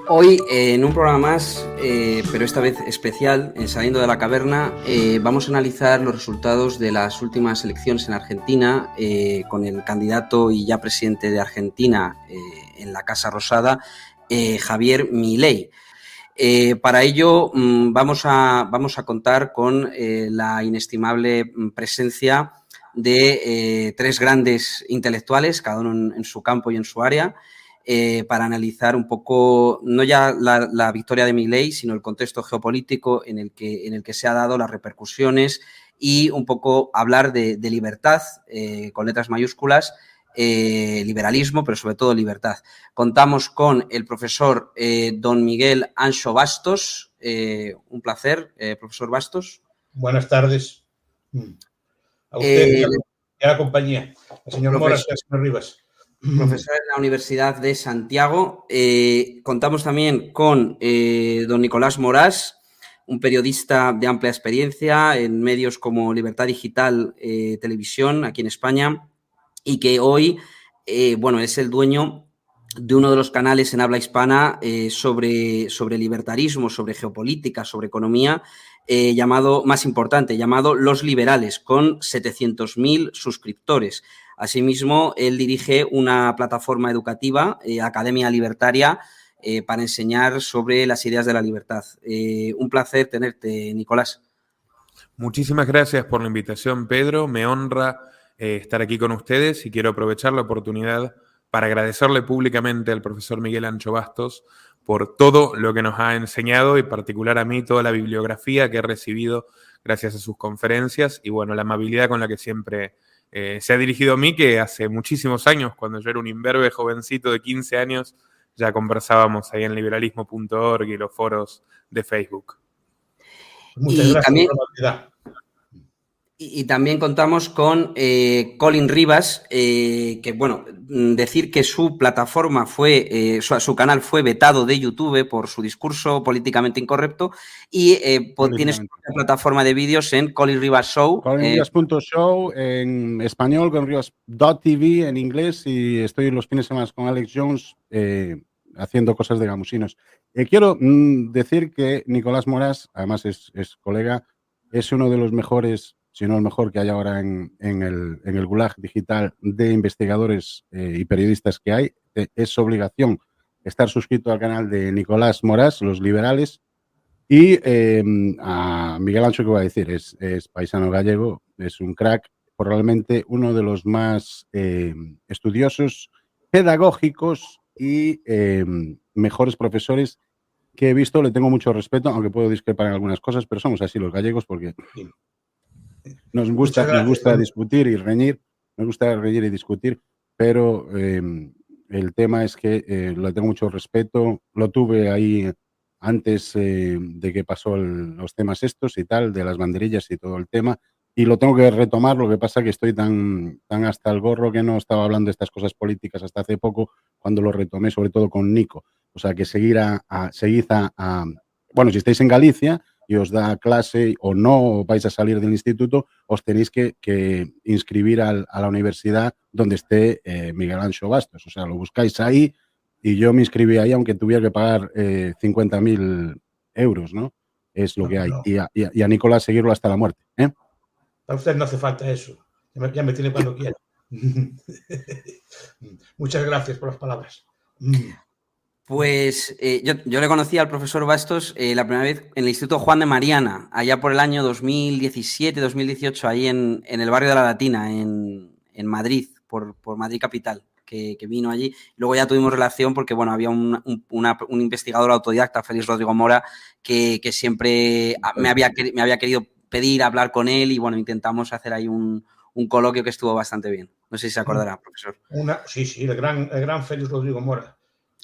Hoy, en un programa más, pero esta vez especial, en Saliendo de la Caverna, vamos a analizar los resultados de las últimas elecciones en Argentina, con el candidato y ya presidente de Argentina en la Casa Rosada, Javier Milei. Para ello vamos a contar con la inestimable presencia de tres grandes intelectuales, cada uno en su campo y en su área, para analizar un poco, no ya la victoria de Milei, sino el contexto geopolítico en el que se ha dado, las repercusiones, y un poco hablar de libertad, con letras mayúsculas, liberalismo, pero sobre todo libertad. Contamos con el profesor don Miguel Ancho Bastos. Un placer, profesor Bastos. Buenas tardes a usted y a la compañía, al señor Moras y al señor Rivas. Profesor en la Universidad de Santiago. Contamos también con don Nicolás Morás, un periodista de amplia experiencia en medios como Libertad Digital, Televisión, aquí en España, y que hoy, es el dueño de uno de los canales en habla hispana sobre libertarismo, sobre geopolítica, sobre economía, más importante, llamado Los Liberales, con 700.000 suscriptores. Asimismo, él dirige una plataforma educativa, Academia Libertaria, para enseñar sobre las ideas de la libertad. Un placer tenerte, Nicolás. Muchísimas gracias por la invitación, Pedro. Me honra estar aquí con ustedes y quiero aprovechar la oportunidad para agradecerle públicamente al profesor Miguel Ancho Bastos por todo lo que nos ha enseñado y en particular a mí toda la bibliografía que he recibido gracias a sus conferencias y bueno, la amabilidad con la que siempre se ha dirigido a mí, que hace muchísimos años, cuando yo era un imberbe jovencito de 15 años, ya conversábamos ahí en liberalismo.org y los foros de Facebook. Muchas gracias por la amabilidad. Y también contamos con Colin Rivas, decir que su plataforma su canal fue vetado de YouTube por su discurso políticamente incorrecto y tiene su plataforma de vídeos en Colin Rivas Show. ColinRivas.show en español, ColinRivas.tv en inglés, y estoy los fines de semana con Alex Jones haciendo cosas de gamusinos. Quiero decir que Nicolás Morás, además es colega, es uno de los mejores, si no el mejor que hay ahora en el Gulag digital de investigadores y periodistas que hay. Es obligación estar suscrito al canal de Nicolás Morás, Los Liberales. Y a Miguel Ancho, ¿qué voy a decir? Es paisano gallego, es un crack, probablemente uno de los más estudiosos, pedagógicos y mejores profesores que he visto. Le tengo mucho respeto, aunque puedo discrepar en algunas cosas, pero somos así los gallegos porque nos gusta discutir y reñir, nos gusta reñir y discutir, pero el tema es que le tengo mucho respeto, lo tuve ahí antes de que pasó los temas estos y tal, de las banderillas y todo el tema, y lo tengo que retomar. Lo que pasa que estoy tan hasta el gorro que no estaba hablando de estas cosas políticas hasta hace poco, cuando lo retomé, sobre todo con Nico. O sea, que seguid bueno, si estáis en Galicia y os da clase o no vais a salir del instituto, os tenéis que inscribir a la universidad donde esté Miguel Ancho Bastos. O sea, lo buscáis ahí. Y yo me inscribí ahí, aunque tuviera que pagar 50.000 euros, ¿no? Es lo que hay. No. Y a Nicolás seguirlo hasta la muerte. A usted no hace falta eso. Ya me tiene cuando quiera. Muchas gracias por las palabras. Pues yo le conocí al profesor Bastos la primera vez en el Instituto Juan de Mariana, allá por el año 2017-2018, ahí en el barrio de la Latina, en Madrid, por Madrid Capital. Que vino allí. Luego ya tuvimos relación porque, bueno, había un investigador autodidacta, Félix Rodrigo Mora, que siempre me había querido pedir hablar con él y, bueno, intentamos hacer ahí un coloquio que estuvo bastante bien. No sé si se acordará, profesor. Sí, el gran Félix Rodrigo Mora.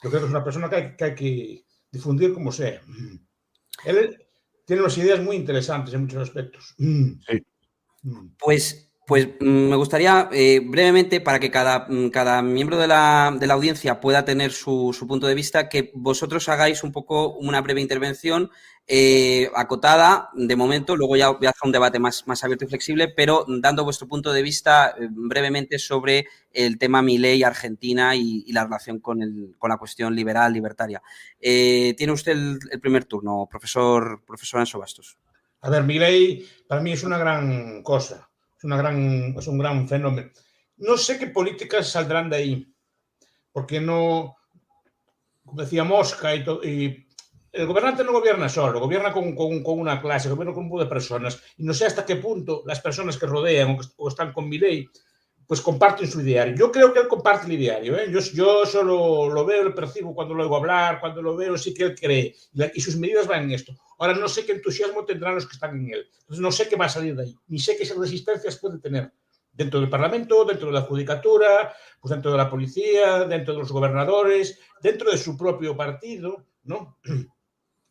Yo creo que es una persona que hay que difundir como sea. Él tiene unas ideas muy interesantes en muchos aspectos. Pues Pues me gustaría brevemente, para que cada miembro de la audiencia pueda tener su punto de vista, que vosotros hagáis un poco una breve intervención acotada de momento, luego ya voy a hacer un debate más abierto y flexible, pero dando vuestro punto de vista brevemente sobre el tema Milei, Argentina y la relación con la cuestión liberal, libertaria. Tiene usted el primer turno, profesor Anso Bastos. A ver, Milei para mí es una gran cosa. Es un gran fenómeno. No sé qué políticas saldrán de ahí, porque no, como decía Mosca, y el gobernante no gobierna solo, gobierna con una clase, gobierna con un grupo de personas, y no sé hasta qué punto las personas que rodean o están con Milei, pues comparten su ideario. Yo creo que él comparte el ideario, ¿eh? Yo solo lo veo, lo percibo cuando lo oigo hablar, cuando lo veo, sí que él cree, y sus medidas van en esto. Ahora no sé qué entusiasmo tendrán los que están en él. Entonces no sé qué va a salir de ahí, ni sé qué resistencias puede tener dentro del Parlamento, dentro de la Judicatura, pues dentro de la policía, dentro de los gobernadores, dentro de su propio partido, ¿no?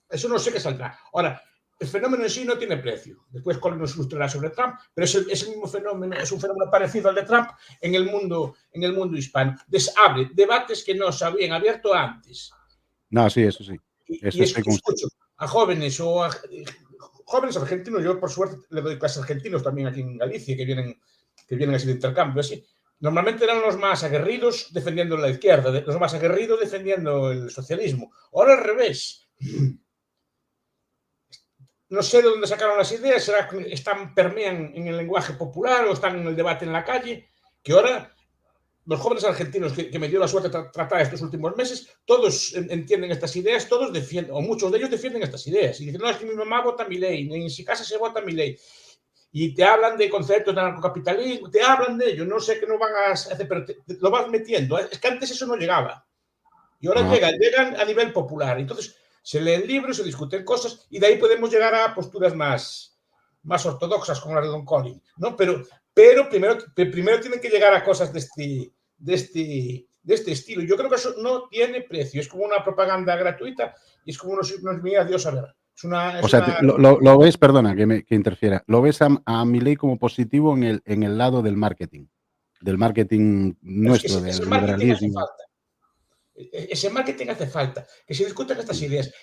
Eso no sé qué saldrá. Ahora, el fenómeno en sí no tiene precio. Después Colin nos ilustrará sobre Trump, pero es el mismo fenómeno, es un fenómeno parecido al de Trump en el mundo hispano. Abre debates que no se habían abierto antes. No, sí, eso sí. Y escucho a jóvenes o a jóvenes argentinos, yo por suerte le doy clases argentinos también aquí en Galicia, que vienen así de intercambio, así. Normalmente eran los más aguerridos defendiendo la izquierda, los más aguerridos defendiendo el socialismo. Ahora al revés. No sé de dónde sacaron las ideas, será que permean en el lenguaje popular o están en el debate en la calle, que ahora los jóvenes argentinos que me dio la suerte de tratar estos últimos meses, todos entienden estas ideas, todos defienden, o muchos de ellos defienden estas ideas, y dicen, no, es que mi mamá vota Milei, en su casa se vota Milei, y te hablan de conceptos de narcocapitalismo, te hablan de ello, no sé qué no van a hacer, pero lo vas metiendo, es que antes eso no llegaba, y ahora llegan a nivel popular, entonces se leen libros, se discuten cosas, y de ahí podemos llegar a posturas más ortodoxas, como las de Don Colin, ¿no? Pero primero tienen que llegar a cosas de este estilo. Yo creo que eso no tiene precio. Es como una propaganda gratuita y es como unos mira Dios a ver. Lo ves, perdona que interfiera, lo ves a Milei como positivo en el lado del marketing nuestro, del liberalismo. Ese marketing hace falta, que se discutan estas ideas.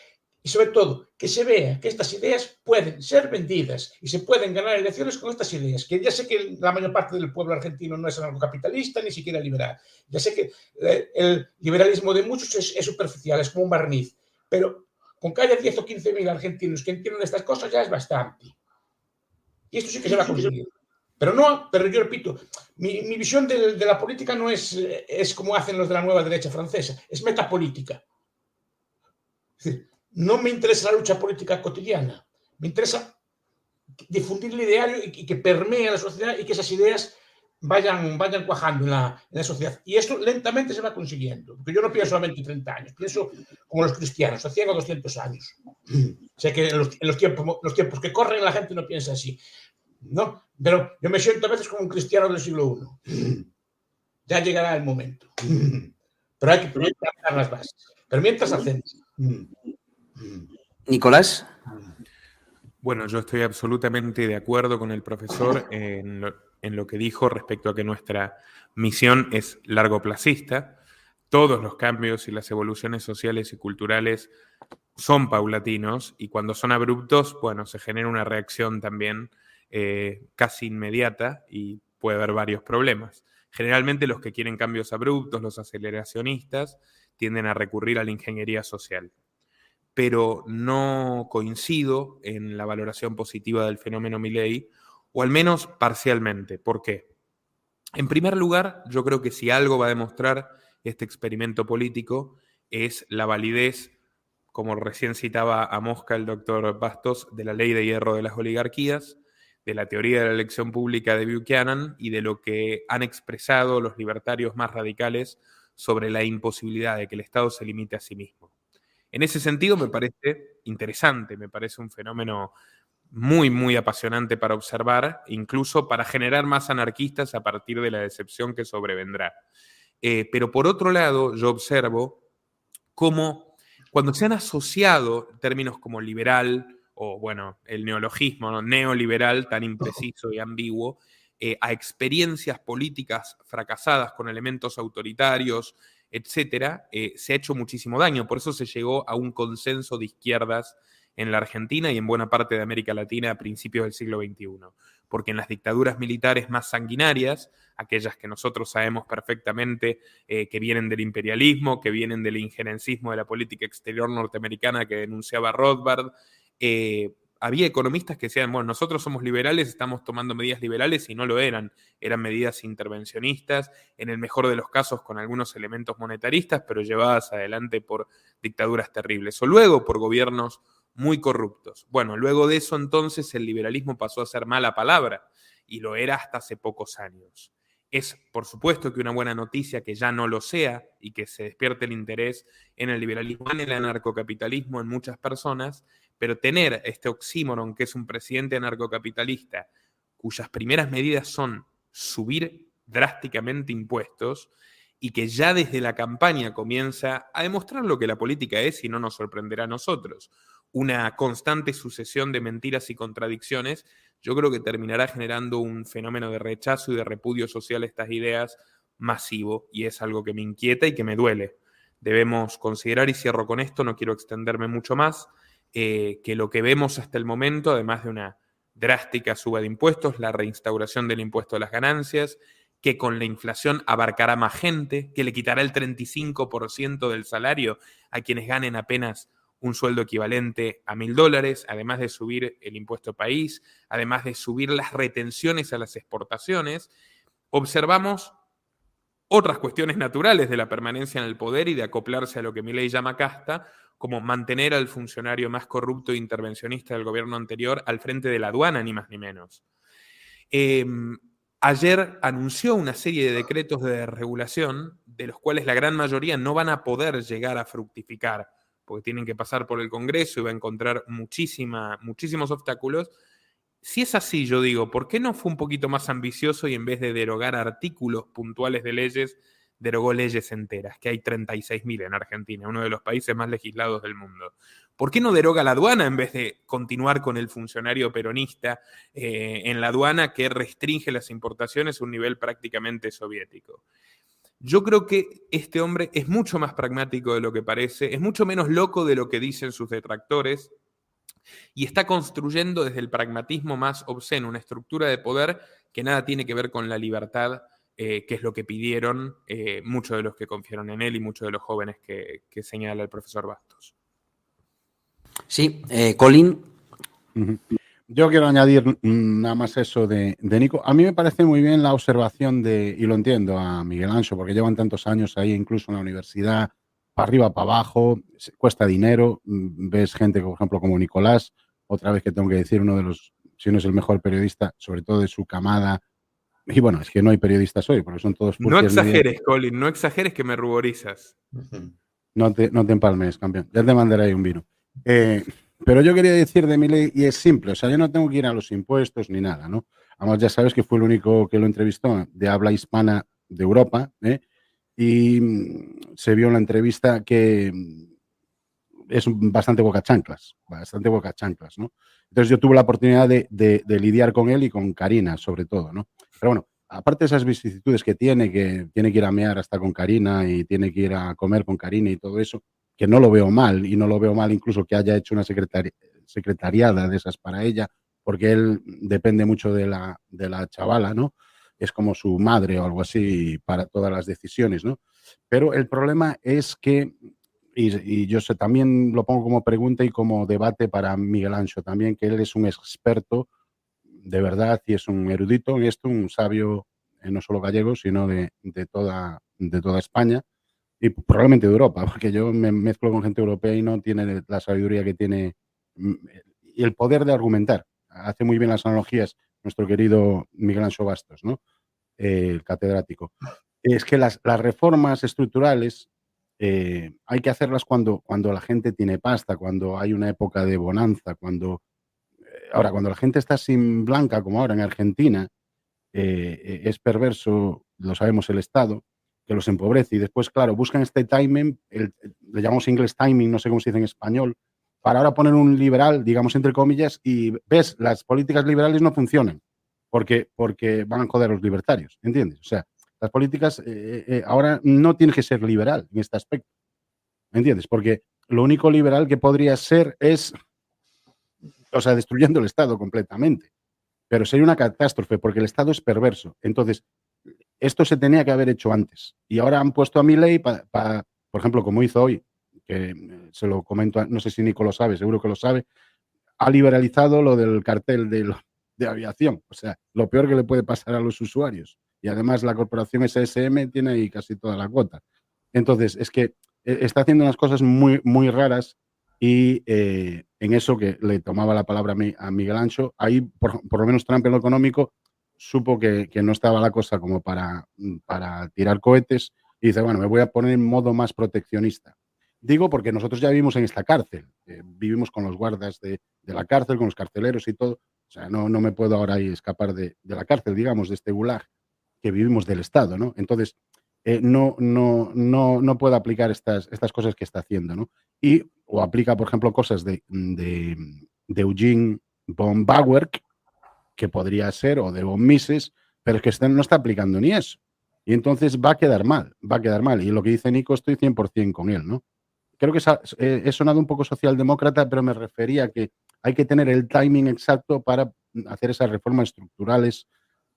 Y sobre todo, que se vea que estas ideas pueden ser vendidas y se pueden ganar elecciones con estas ideas. Que ya sé que la mayor parte del pueblo argentino no es anarcocapitalista ni siquiera liberal. Ya sé que el liberalismo de muchos es superficial, es como un barniz. Pero con que haya 10 o 15.000 argentinos que entiendan estas cosas ya es bastante. Y esto sí que se va a conseguir. Pero yo repito, mi visión de la política no es como hacen los de la nueva derecha francesa, es metapolítica. Es decir, no me interesa la lucha política cotidiana, me interesa difundir el ideario y que permee a la sociedad y que esas ideas vayan cuajando en la sociedad. Y esto lentamente se va consiguiendo, porque yo no pienso a 20 o 30 años, pienso como los cristianos, a 100 o 200 años. O sea que en los tiempos que corren la gente no piensa así, ¿no? Pero yo me siento a veces como un cristiano del siglo I. Ya llegará el momento. Pero hay que plantar las bases. Pero mientras hacemos... Nicolás. Bueno, yo estoy absolutamente de acuerdo con el profesor en lo que dijo respecto a que nuestra misión es largoplacista. Todos los cambios y las evoluciones sociales y culturales son paulatinos y cuando son abruptos, bueno, se genera una reacción también casi inmediata y puede haber varios problemas. Generalmente los que quieren cambios abruptos, los aceleracionistas, tienden a recurrir a la ingeniería social. Pero no coincido en la valoración positiva del fenómeno Milei, o al menos parcialmente. ¿Por qué? En primer lugar, yo creo que si algo va a demostrar este experimento político es la validez, como recién citaba a Mosca el doctor Bastos, de la ley de hierro de las oligarquías, de la teoría de la elección pública de Buchanan y de lo que han expresado los libertarios más radicales sobre la imposibilidad de que el Estado se limite a sí mismo. En ese sentido me parece interesante, me parece un fenómeno muy, muy apasionante para observar, incluso para generar más anarquistas a partir de la decepción que sobrevendrá. Pero por otro lado, yo observo cómo cuando se han asociado términos como liberal o, bueno, el neologismo, ¿no? Neoliberal, tan impreciso y ambiguo, a experiencias políticas fracasadas con elementos autoritarios, etcétera, se ha hecho muchísimo daño. Por eso se llegó a un consenso de izquierdas en la Argentina y en buena parte de América Latina a principios del siglo XXI. Porque en las dictaduras militares más sanguinarias, aquellas que nosotros sabemos perfectamente que vienen del imperialismo, que vienen del injerencismo de la política exterior norteamericana que denunciaba Rothbard, había economistas que decían, bueno, nosotros somos liberales, estamos tomando medidas liberales, y no lo eran medidas intervencionistas, en el mejor de los casos con algunos elementos monetaristas, pero llevadas adelante por dictaduras terribles, o luego por gobiernos muy corruptos. Bueno, luego de eso entonces el liberalismo pasó a ser mala palabra, y lo era hasta hace pocos años. Es, por supuesto, que una buena noticia que ya no lo sea y que se despierte el interés en el liberalismo, en el anarcocapitalismo en muchas personas, pero tener este oxímoron que es un presidente anarcocapitalista cuyas primeras medidas son subir drásticamente impuestos y que ya desde la campaña comienza a demostrar lo que la política es, y no nos sorprenderá a nosotros, una constante sucesión de mentiras y contradicciones, yo creo que terminará generando un fenómeno de rechazo y de repudio social a estas ideas masivo, y es algo que me inquieta y que me duele. Debemos considerar, y cierro con esto, no quiero extenderme mucho más, que lo que vemos hasta el momento, además de una drástica suba de impuestos, la reinstauración del impuesto a las ganancias, que con la inflación abarcará más gente, que le quitará el 35% del salario a quienes ganen apenas un sueldo equivalente a $1.000, además de subir el impuesto país, además de subir las retenciones a las exportaciones, observamos otras cuestiones naturales de la permanencia en el poder y de acoplarse a lo que Milei llama casta, como mantener al funcionario más corrupto e intervencionista del gobierno anterior al frente de la aduana, ni más ni menos. Ayer anunció una serie de decretos de desregulación, de los cuales la gran mayoría no van a poder llegar a fructificar, porque tienen que pasar por el Congreso y va a encontrar muchísimos obstáculos. Si es así, yo digo, ¿por qué no fue un poquito más ambicioso y en vez de derogar artículos puntuales de leyes, derogó leyes enteras? Que hay 36.000 en Argentina, uno de los países más legislados del mundo. ¿Por qué no deroga la aduana en vez de continuar con el funcionario peronista en la aduana que restringe las importaciones a un nivel prácticamente soviético? Yo creo que este hombre es mucho más pragmático de lo que parece, es mucho menos loco de lo que dicen sus detractores, y está construyendo desde el pragmatismo más obsceno una estructura de poder que nada tiene que ver con la libertad, que es lo que pidieron muchos de los que confiaron en él y muchos de los jóvenes que señala el profesor Bastos. Sí, Colin. Yo quiero añadir nada más eso de Nico. A mí me parece muy bien la observación y lo entiendo a Miguel Ancho, porque llevan tantos años ahí, incluso en la universidad, para arriba, para abajo, cuesta dinero. Ves gente, por ejemplo, como Nicolás, otra vez que tengo que decir, uno de los, si no es el mejor periodista, sobre todo de su camada. Y bueno, es que no hay periodistas hoy, porque son todos... No exageres, Colin, no exageres que me ruborizas. No te empalmes, campeón. Ya te mandaré ahí un vino. Pero yo quería decir de Milei, y es simple, o sea, yo no tengo que ir a los impuestos ni nada, ¿no? Además, ya sabes que fue el único que lo entrevistó de habla hispana de Europa, y se vio en la entrevista que es bastante bocachanclas, ¿no? Entonces yo tuve la oportunidad de lidiar con él y con Karina, sobre todo, ¿no? Pero bueno, aparte de esas vicisitudes que tiene que ir a mear hasta con Karina y tiene que ir a comer con Karina y todo eso, que no lo veo mal, y no lo veo mal incluso que haya hecho una secretariada de esas para ella, porque él depende mucho de la chavala, ¿no? Es como su madre o algo así para todas las decisiones, ¿no? Pero el problema es que, y yo sé, también lo pongo como pregunta y como debate para Miguel Ancho también, que él es un experto de verdad y es un erudito en esto, un sabio no solo gallego, sino de toda España. Y probablemente de Europa, porque yo me mezclo con gente europea y no tiene la sabiduría que tiene y el poder de argumentar. Hace muy bien las analogías nuestro querido Miguel Ancho Bastos, ¿no? El catedrático. Es que las reformas estructurales hay que hacerlas cuando la gente tiene pasta, cuando hay una época de bonanza, cuando la gente está sin blanca, como ahora en Argentina, es perverso, lo sabemos, el Estado, que los empobrece, y después, claro, buscan este timing, le llamamos inglés timing, no sé cómo se dice en español, para ahora poner un liberal, digamos entre comillas, y ves, las políticas liberales no funcionan. porque van a joder a los libertarios, ¿entiendes? O sea, las políticas ahora no tienes que ser liberal en este aspecto, ¿entiendes? Porque lo único liberal que podría ser es, o sea, destruyendo el Estado completamente. Pero sería una catástrofe porque el Estado es perverso. Entonces, esto se tenía que haber hecho antes. Y ahora han puesto a Milei para, por ejemplo, como hizo hoy, que se lo comento, no sé si Nico lo sabe, seguro que lo sabe, ha liberalizado lo del cartel de aviación. O sea, lo peor que le puede pasar a los usuarios. Y además la corporación SSM tiene ahí casi toda la cuota. Entonces, es que está haciendo unas cosas muy, muy raras y en eso que le tomaba la palabra a Miguel Ancho, ahí por lo menos Trump en lo económico supo que no estaba la cosa como para tirar cohetes y dice, bueno, me voy a poner en modo más proteccionista. Digo porque nosotros ya vivimos en esta cárcel, vivimos con los guardas de la cárcel, con los carceleros y todo, o sea, no me puedo ahora ahí escapar de la cárcel, digamos, de este gulag que vivimos del Estado, ¿no? Entonces, no puede aplicar estas cosas que está haciendo, ¿no? O aplica, por ejemplo, cosas de Eugene von Bauer, que podría ser, o de von Mises, pero es que no está aplicando ni eso. Y entonces va a quedar mal. Y lo que dice Nico, estoy 100% con él, ¿no? Creo que he sonado un poco socialdemócrata, pero me refería a que hay que tener el timing exacto para hacer esas reformas estructurales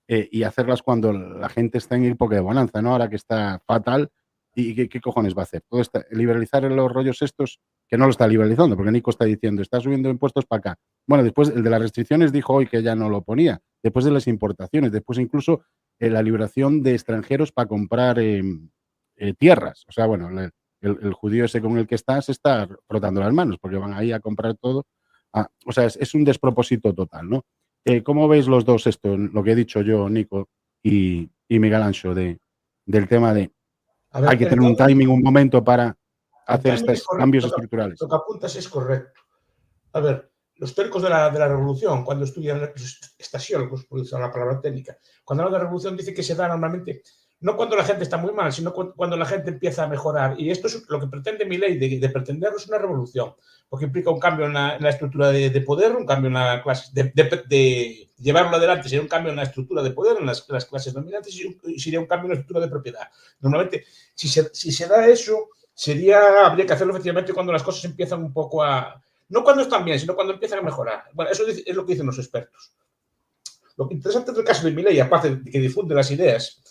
y hacerlas cuando la gente está en época de bonanza, ¿no? Ahora que está fatal, ¿y qué cojones va a hacer? Liberalizar los rollos estos, que no lo está liberalizando, porque Nico está diciendo, está subiendo impuestos para acá. Bueno, después el de las restricciones dijo hoy que ya no lo ponía, después de las importaciones, después incluso la liberación de extranjeros para comprar tierras. O sea, bueno, el judío ese con el que está se está frotando las manos, porque van ahí a comprar todo. O sea, es un despropósito total, ¿no? ¿Cómo veis los dos esto, lo que he dicho yo, Nico y Miguel Ancho, del tema de hay que tener un timing, un momento para hacer estos cambios estructurales? Lo que apuntas es correcto. A ver, los teóricos de la revolución, cuando estudian los estasiólogos, por usar la palabra técnica, cuando hablan de la revolución dice que se da normalmente no cuando la gente está muy mal, sino cuando la gente empieza a mejorar. Y esto es lo que pretende Milei, de pretenderlo es una revolución, porque implica un cambio en la estructura de poder, un cambio en la clase, de llevarlo adelante sería un cambio en la estructura de poder, en las clases dominantes, y sería un cambio en la estructura de propiedad. Normalmente, si se da eso, habría que hacerlo efectivamente cuando las cosas empiezan un poco a... No cuando están bien, sino cuando empiezan a mejorar. Bueno, eso es lo que dicen los expertos. Lo interesante del caso de Milei, aparte de que difunde las ideas,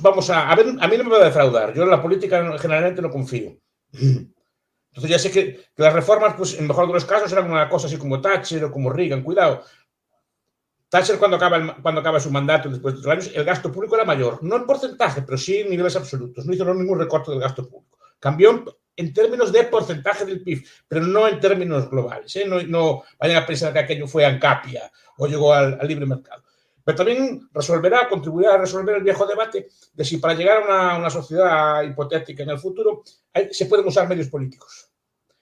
vamos a ver, a mí no me va a defraudar. Yo en la política generalmente no confío. Entonces ya sé que las reformas, pues en el mejor de los casos, eran una cosa así como Thatcher o como Reagan. Cuidado. Thatcher cuando acaba su mandato, después de 2 años, el gasto público era mayor. No en porcentaje, pero sí en niveles absolutos. No hizo ningún recorte del gasto público. Cambió en términos de porcentaje del PIB, pero no en términos globales. No vayan a pensar que aquello fue ANCAPIA o llegó al libre mercado. Pero también contribuirá a resolver el viejo debate de si para llegar a una sociedad hipotética en el futuro se pueden usar medios políticos,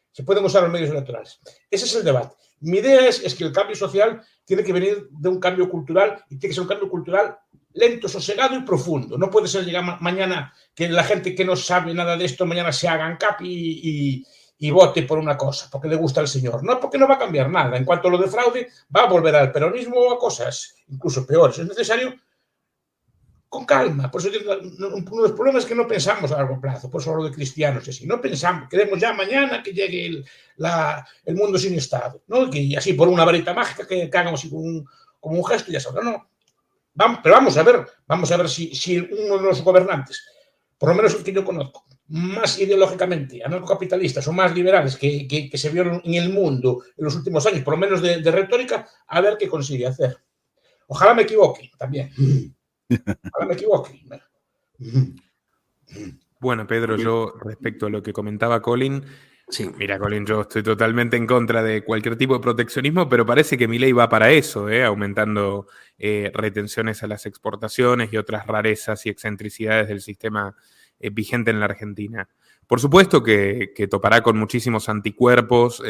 se pueden usar los medios electorales. Ese es el debate. Mi idea es que el cambio social tiene que venir de un cambio cultural y tiene que ser un cambio cultural lento, sosegado y profundo. No puede ser llegar mañana que la gente que no sabe nada de esto mañana se haga ANCAP y vote por una cosa, porque le gusta al señor. No, porque no va a cambiar nada. En cuanto a lo de fraude, va a volver al peronismo o a cosas incluso peores. Es necesario con calma. Por eso uno de los problemas es que no pensamos a largo plazo. Por eso hablo de cristianos y así. No pensamos, queremos ya mañana que llegue el mundo sin Estado, ¿no? Y así por una varita mágica que hagamos así como un gesto y ya está. No. Pero vamos a ver si uno de los gobernantes, por lo menos el que yo conozco, más ideológicamente anarcocapitalistas o más liberales que se vieron en el mundo en los últimos años, por lo menos de retórica, a ver qué consigue hacer. Ojalá me equivoque también. Ojalá me equivoque. Bueno, Pedro, yo respecto a lo que comentaba Colin, sí. Mira, Colin, yo estoy totalmente en contra de cualquier tipo de proteccionismo, pero parece que Milei va para eso, aumentando retenciones a las exportaciones y otras rarezas y excentricidades del sistema vigente en la Argentina. Por supuesto que topará con muchísimos anticuerpos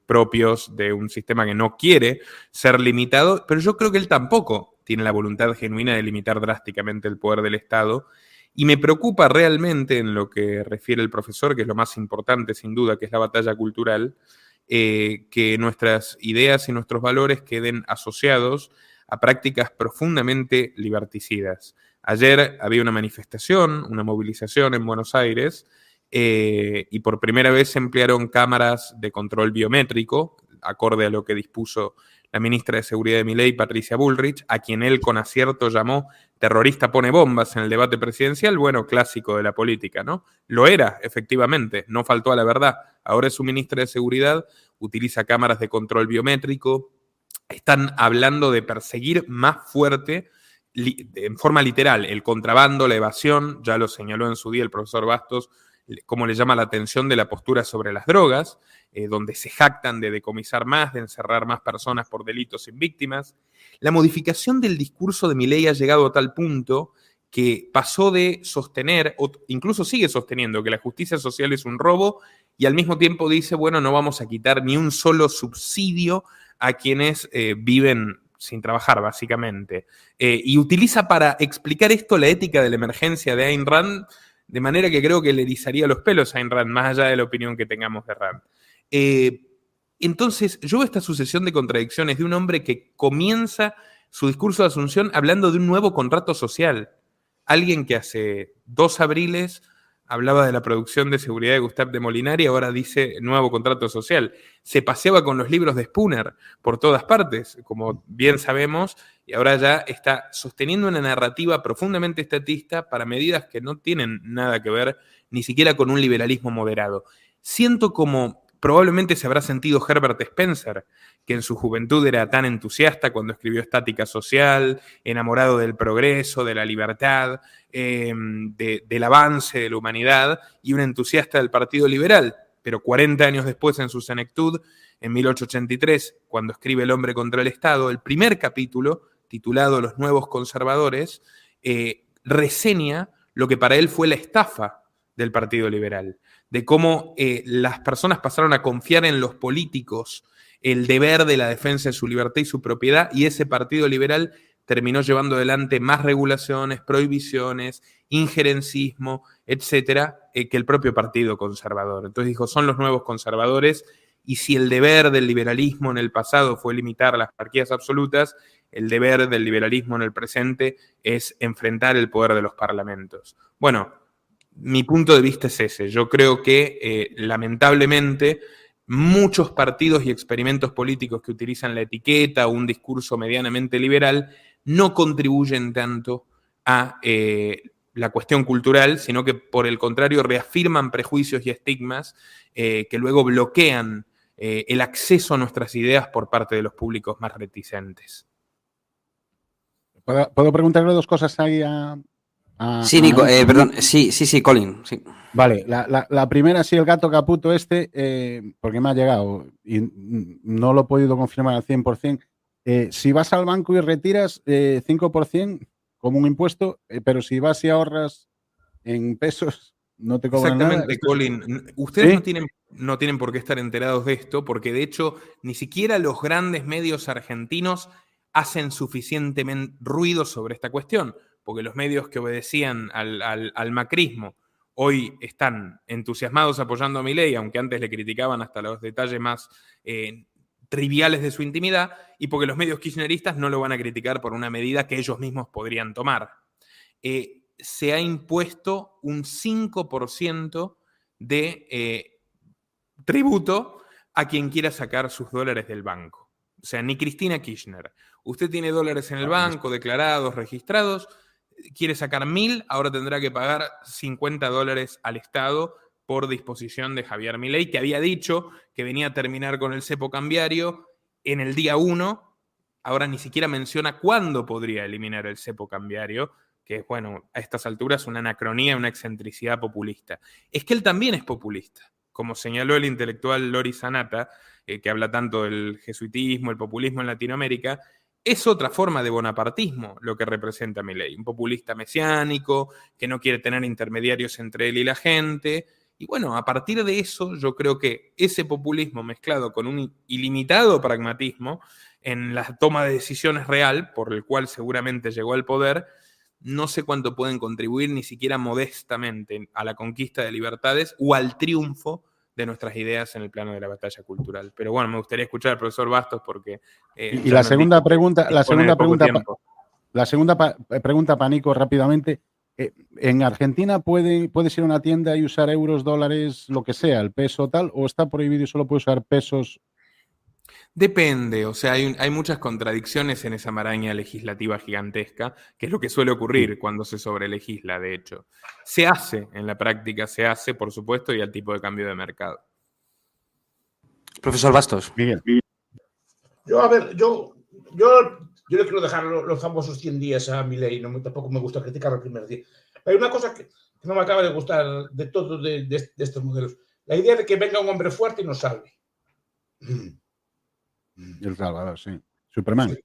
propios de un sistema que no quiere ser limitado, pero yo creo que él tampoco tiene la voluntad genuina de limitar drásticamente el poder del Estado. Y me preocupa realmente en lo que refiere el profesor, que es lo más importante sin duda, que es la batalla cultural, que nuestras ideas y nuestros valores queden asociados a prácticas profundamente liberticidas. Ayer había una manifestación, una movilización en Buenos Aires, y por primera vez se emplearon cámaras de control biométrico, acorde a lo que dispuso la ministra de Seguridad de Milei, Patricia Bullrich, a quien él con acierto llamó terrorista pone bombas en el debate presidencial, bueno, clásico de la política, ¿no? Lo era, efectivamente, no faltó a la verdad. Ahora es su ministra de Seguridad, utiliza cámaras de control biométrico, están hablando de perseguir más fuerte, en forma literal, el contrabando, la evasión, ya lo señaló en su día el profesor Bastos, cómo le llama la atención de la postura sobre las drogas, donde se jactan de decomisar más, de encerrar más personas por delitos sin víctimas. La modificación del discurso de Milei ha llegado a tal punto que pasó de sostener, o incluso sigue sosteniendo, que la justicia social es un robo, y al mismo tiempo dice, bueno, no vamos a quitar ni un solo subsidio a quienes viven sin trabajar, básicamente. Y utiliza para explicar esto la ética de la emergencia de Ayn Rand, de manera que creo que le erizaría los pelos a Ayn Rand, más allá de la opinión que tengamos de Rand. Entonces, yo veo esta sucesión de contradicciones de un hombre que comienza su discurso de Asunción hablando de un nuevo contrato social. Alguien que hace 2 abriles hablaba de la producción de seguridad de Gustave de Molinari, ahora dice nuevo contrato social. Se paseaba con los libros de Spooner por todas partes, como bien sabemos, y ahora ya está sosteniendo una narrativa profundamente estatista para medidas que no tienen nada que ver ni siquiera con un liberalismo moderado. Siento como probablemente se habrá sentido Herbert Spencer, que en su juventud era tan entusiasta cuando escribió Estática Social, enamorado del progreso, de la libertad, del avance de la humanidad, y un entusiasta del Partido Liberal. Pero 40 años después, en su senectud, en 1883, cuando escribe El hombre contra el Estado, el primer capítulo, titulado Los nuevos conservadores, reseña lo que para él fue la estafa del Partido Liberal, de cómo las personas pasaron a confiar en los políticos el deber de la defensa de su libertad y su propiedad, y ese Partido Liberal terminó llevando adelante más regulaciones, prohibiciones, injerencismo, etcétera, que el propio Partido Conservador. Entonces dijo, son los nuevos conservadores, y si el deber del liberalismo en el pasado fue limitar las monarquías absolutas, el deber del liberalismo en el presente es enfrentar el poder de los parlamentos. Bueno, mi punto de vista es ese. Yo creo que, lamentablemente, muchos partidos y experimentos políticos que utilizan la etiqueta o un discurso medianamente liberal no contribuyen tanto a la cuestión cultural, sino que, por el contrario, reafirman prejuicios y estigmas que luego bloquean el acceso a nuestras ideas por parte de los públicos más reticentes. ¿Puedo preguntarle 2 cosas ahí a Sí, Nico, perdón, sí, Colin. Sí. Vale, la primera, sí, el gato caputo porque me ha llegado y no lo he podido confirmar al 100%. Si vas al banco y retiras 5% como un impuesto, pero si vas y ahorras en pesos, no te cobran nada. Exactamente, Colin. Ustedes no tienen por qué estar enterados de esto, porque de hecho ni siquiera los grandes medios argentinos hacen suficientemente ruido sobre esta cuestión, porque los medios que obedecían al macrismo hoy están entusiasmados apoyando a Milei, aunque antes le criticaban hasta los detalles más triviales de su intimidad, y porque los medios kirchneristas no lo van a criticar por una medida que ellos mismos podrían tomar. Se ha impuesto un 5% de tributo a quien quiera sacar sus dólares del banco. O sea, ni Cristina Kirchner. Usted tiene dólares en el banco, declarados, registrados, quiere sacar 1.000, ahora tendrá que pagar $50 al Estado por disposición de Javier Milei, que había dicho que venía a terminar con el cepo cambiario en el día 1. Ahora ni siquiera menciona cuándo podría eliminar el cepo cambiario, que es, bueno, a estas alturas una anacronía, una excentricidad populista. Es que él también es populista, como señaló el intelectual Lori Sanata, que habla tanto del jesuitismo, el populismo en Latinoamérica. Es otra forma de bonapartismo lo que representa Milei, un populista mesiánico que no quiere tener intermediarios entre él y la gente. Y bueno, a partir de eso yo creo que ese populismo mezclado con un ilimitado pragmatismo en la toma de decisiones real, por el cual seguramente llegó al poder, no sé cuánto pueden contribuir ni siquiera modestamente a la conquista de libertades o al triunfo de nuestras ideas en el plano de la batalla cultural. Pero bueno, me gustaría escuchar al profesor Bastos porque... y la segunda pregunta, la segunda pregunta para Nico rápidamente. ¿En Argentina puedes ir a una tienda y usar euros, dólares, lo que sea, el peso tal, o está prohibido y solo puedes usar pesos? Depende, o sea, hay muchas contradicciones en esa maraña legislativa gigantesca, que es lo que suele ocurrir cuando se sobrelegisla, de hecho. Se hace, en la práctica se hace, por supuesto, y al tipo de cambio de mercado. Profesor Bastos. Miguel. Yo le quiero dejar los famosos 100 días a Milei, tampoco me gusta criticar el primer día. Hay una cosa que no me acaba de gustar de todos de estos modelos. La idea de que venga un hombre fuerte y nos salve. El Salvador, sí. Superman. Sí.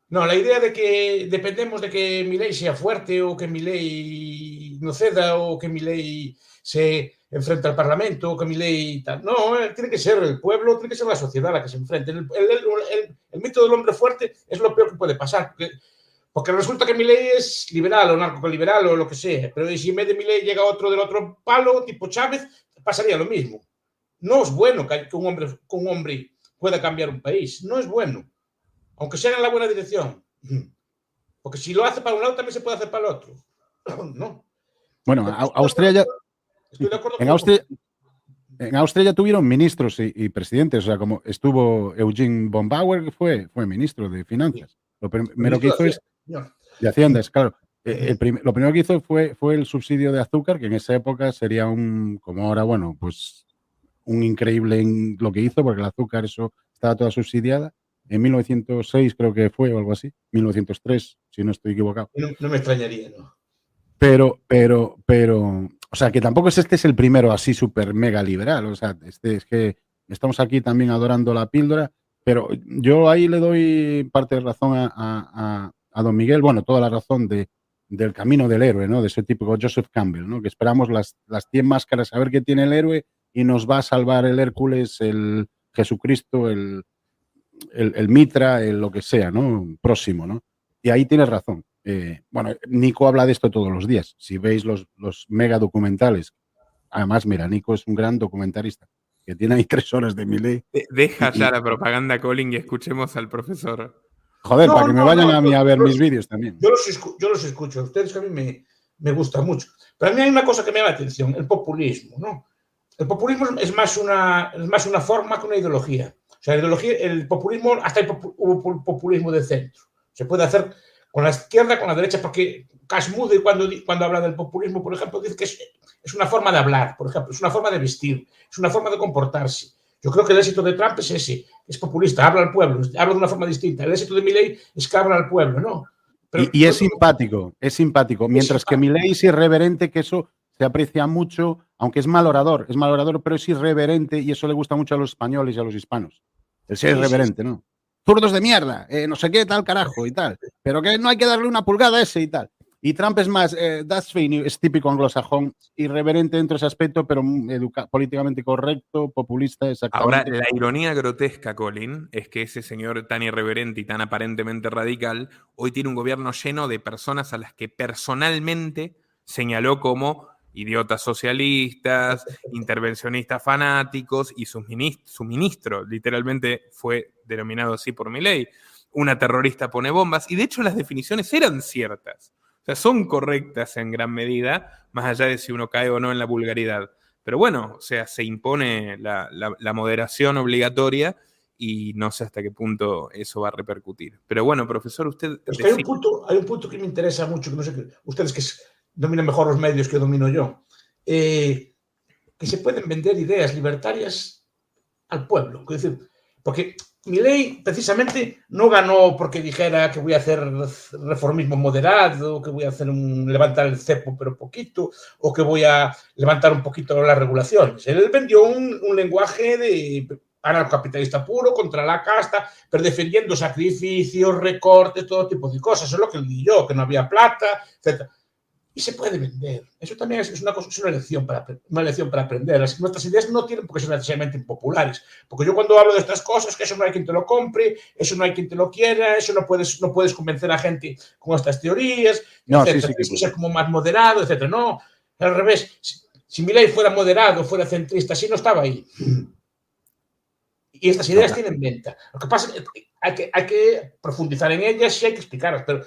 No, la idea de que dependemos de que Milei sea fuerte o que Milei no ceda o que Milei se enfrente al Parlamento o que Milei tal. No, tiene que ser el pueblo, tiene que ser la sociedad la que se enfrente. El mito del hombre fuerte es lo peor que puede pasar. Porque resulta que Milei es liberal o narcoliberal o lo que sea. Pero si en vez de Milei llega otro del otro palo, tipo Chávez, pasaría lo mismo. No es bueno que un hombre pueda cambiar un país. No es bueno. Aunque sea en la buena dirección. Porque si lo hace para un lado, también se puede hacer para el otro. No. Bueno, Austria ya... Estoy de acuerdo en Austria ya tuvieron ministros y presidentes. O sea, como estuvo Eugene von Bauer, que fue ministro de Finanzas. Lo primero que hizo es... De Haciendas, claro. Lo primero que hizo fue el subsidio de azúcar, que en esa época sería como ahora, bueno, pues un increíble en lo que hizo, porque el azúcar, eso estaba toda subsidiada. En 1906 creo que fue o algo así, 1903, si no estoy equivocado. No me extrañaría, ¿no? Pero, o sea, que tampoco este es el primero así súper mega liberal, o sea, es que estamos aquí también adorando la píldora, pero yo ahí le doy parte de razón a don Miguel, bueno, toda la razón del camino del héroe, ¿no? De ese típico Joseph Campbell, ¿no? Que esperamos las 100 máscaras a ver qué tiene el héroe y nos va a salvar el Hércules, el Jesucristo, el Mitra, lo que sea, ¿no? Próximo, ¿no? Y ahí tienes razón. Bueno, Nico habla de esto todos los días. Si veis los mega documentales, además, mira, Nico es un gran documentarista, que tiene ahí 3 horas de Milei. Deja ya la propaganda, Colin, y escuchemos al profesor. Joder, para que me vayan a mí a ver mis vídeos también. Yo los escucho a ustedes, que a mí me gusta mucho. Pero a mí hay una cosa que me llama la atención, el populismo, ¿no? El populismo es más una forma que una ideología. O sea, el populismo, hasta hubo populismo de centro. Se puede hacer con la izquierda, con la derecha, porque Cash Moody, cuando habla del populismo, por ejemplo, dice que es una forma de hablar, por ejemplo, es una forma de vestir, es una forma de comportarse. Yo creo que el éxito de Trump es ese, es populista, habla al pueblo, habla de una forma distinta. El éxito de Milei es que habla al pueblo, ¿no? Pero, y es simpático, mientras que Milei es irreverente, que eso se aprecia mucho, aunque es mal orador, pero es irreverente y eso le gusta mucho a los españoles y a los hispanos. El ser irreverente, ¿no? Zurdos de mierda, no sé qué, tal carajo y tal, pero que no hay que darle una pulgada a ese y tal. Y Trump es más, that's fine, es típico anglosajón, irreverente dentro de ese aspecto, pero políticamente correcto, populista, exactamente. Ahora, la ironía grotesca, Colin, es que ese señor tan irreverente y tan aparentemente radical, hoy tiene un gobierno lleno de personas a las que personalmente señaló como idiotas socialistas, intervencionistas fanáticos, y su ministro literalmente fue denominado así por Milei. Una terrorista pone bombas, y de hecho las definiciones eran ciertas. O sea, son correctas en gran medida, más allá de si uno cae o no en la vulgaridad. Pero bueno, o sea, se impone la moderación obligatoria y no sé hasta qué punto eso va a repercutir. Pero bueno, profesor, usted... Es que hay un punto que me interesa mucho, que no sé, ustedes que dominan mejor los medios que domino yo, que se pueden vender ideas libertarias al pueblo. Es decir, porque Milei precisamente no ganó porque dijera que voy a hacer reformismo moderado, que voy a hacer levantar el cepo pero poquito, o que voy a levantar un poquito las regulaciones. Él vendió un lenguaje de anarcocapitalista puro contra la casta, pero defendiendo sacrificios, recortes, todo tipo de cosas. Eso es lo que él dijo, que no había plata, etc. Y se puede vender. Eso también es una lección para aprender. Nuestras ideas no tienen por qué ser necesariamente impopulares. Porque yo cuando hablo de estas cosas, que eso no hay quien te lo compre, eso no hay quien te lo quiera, eso no puedes convencer a gente con estas teorías, no, etc. Sí, Tienes que ser como más moderado, etc. No, al revés. Si Milei fuera moderado, fuera centrista, si no estaba ahí. Y estas ideas tienen venta. Lo que pasa es que hay que profundizar en ellas y hay que explicarlas, pero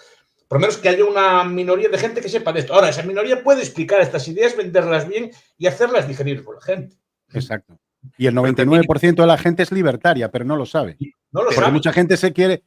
por lo menos que haya una minoría de gente que sepa de esto. Ahora, esa minoría puede explicar estas ideas, venderlas bien y hacerlas digerir por la gente. Exacto. Y el 99% de la gente es libertaria, pero no lo sabe. No lo Porque sabe. mucha gente se quiere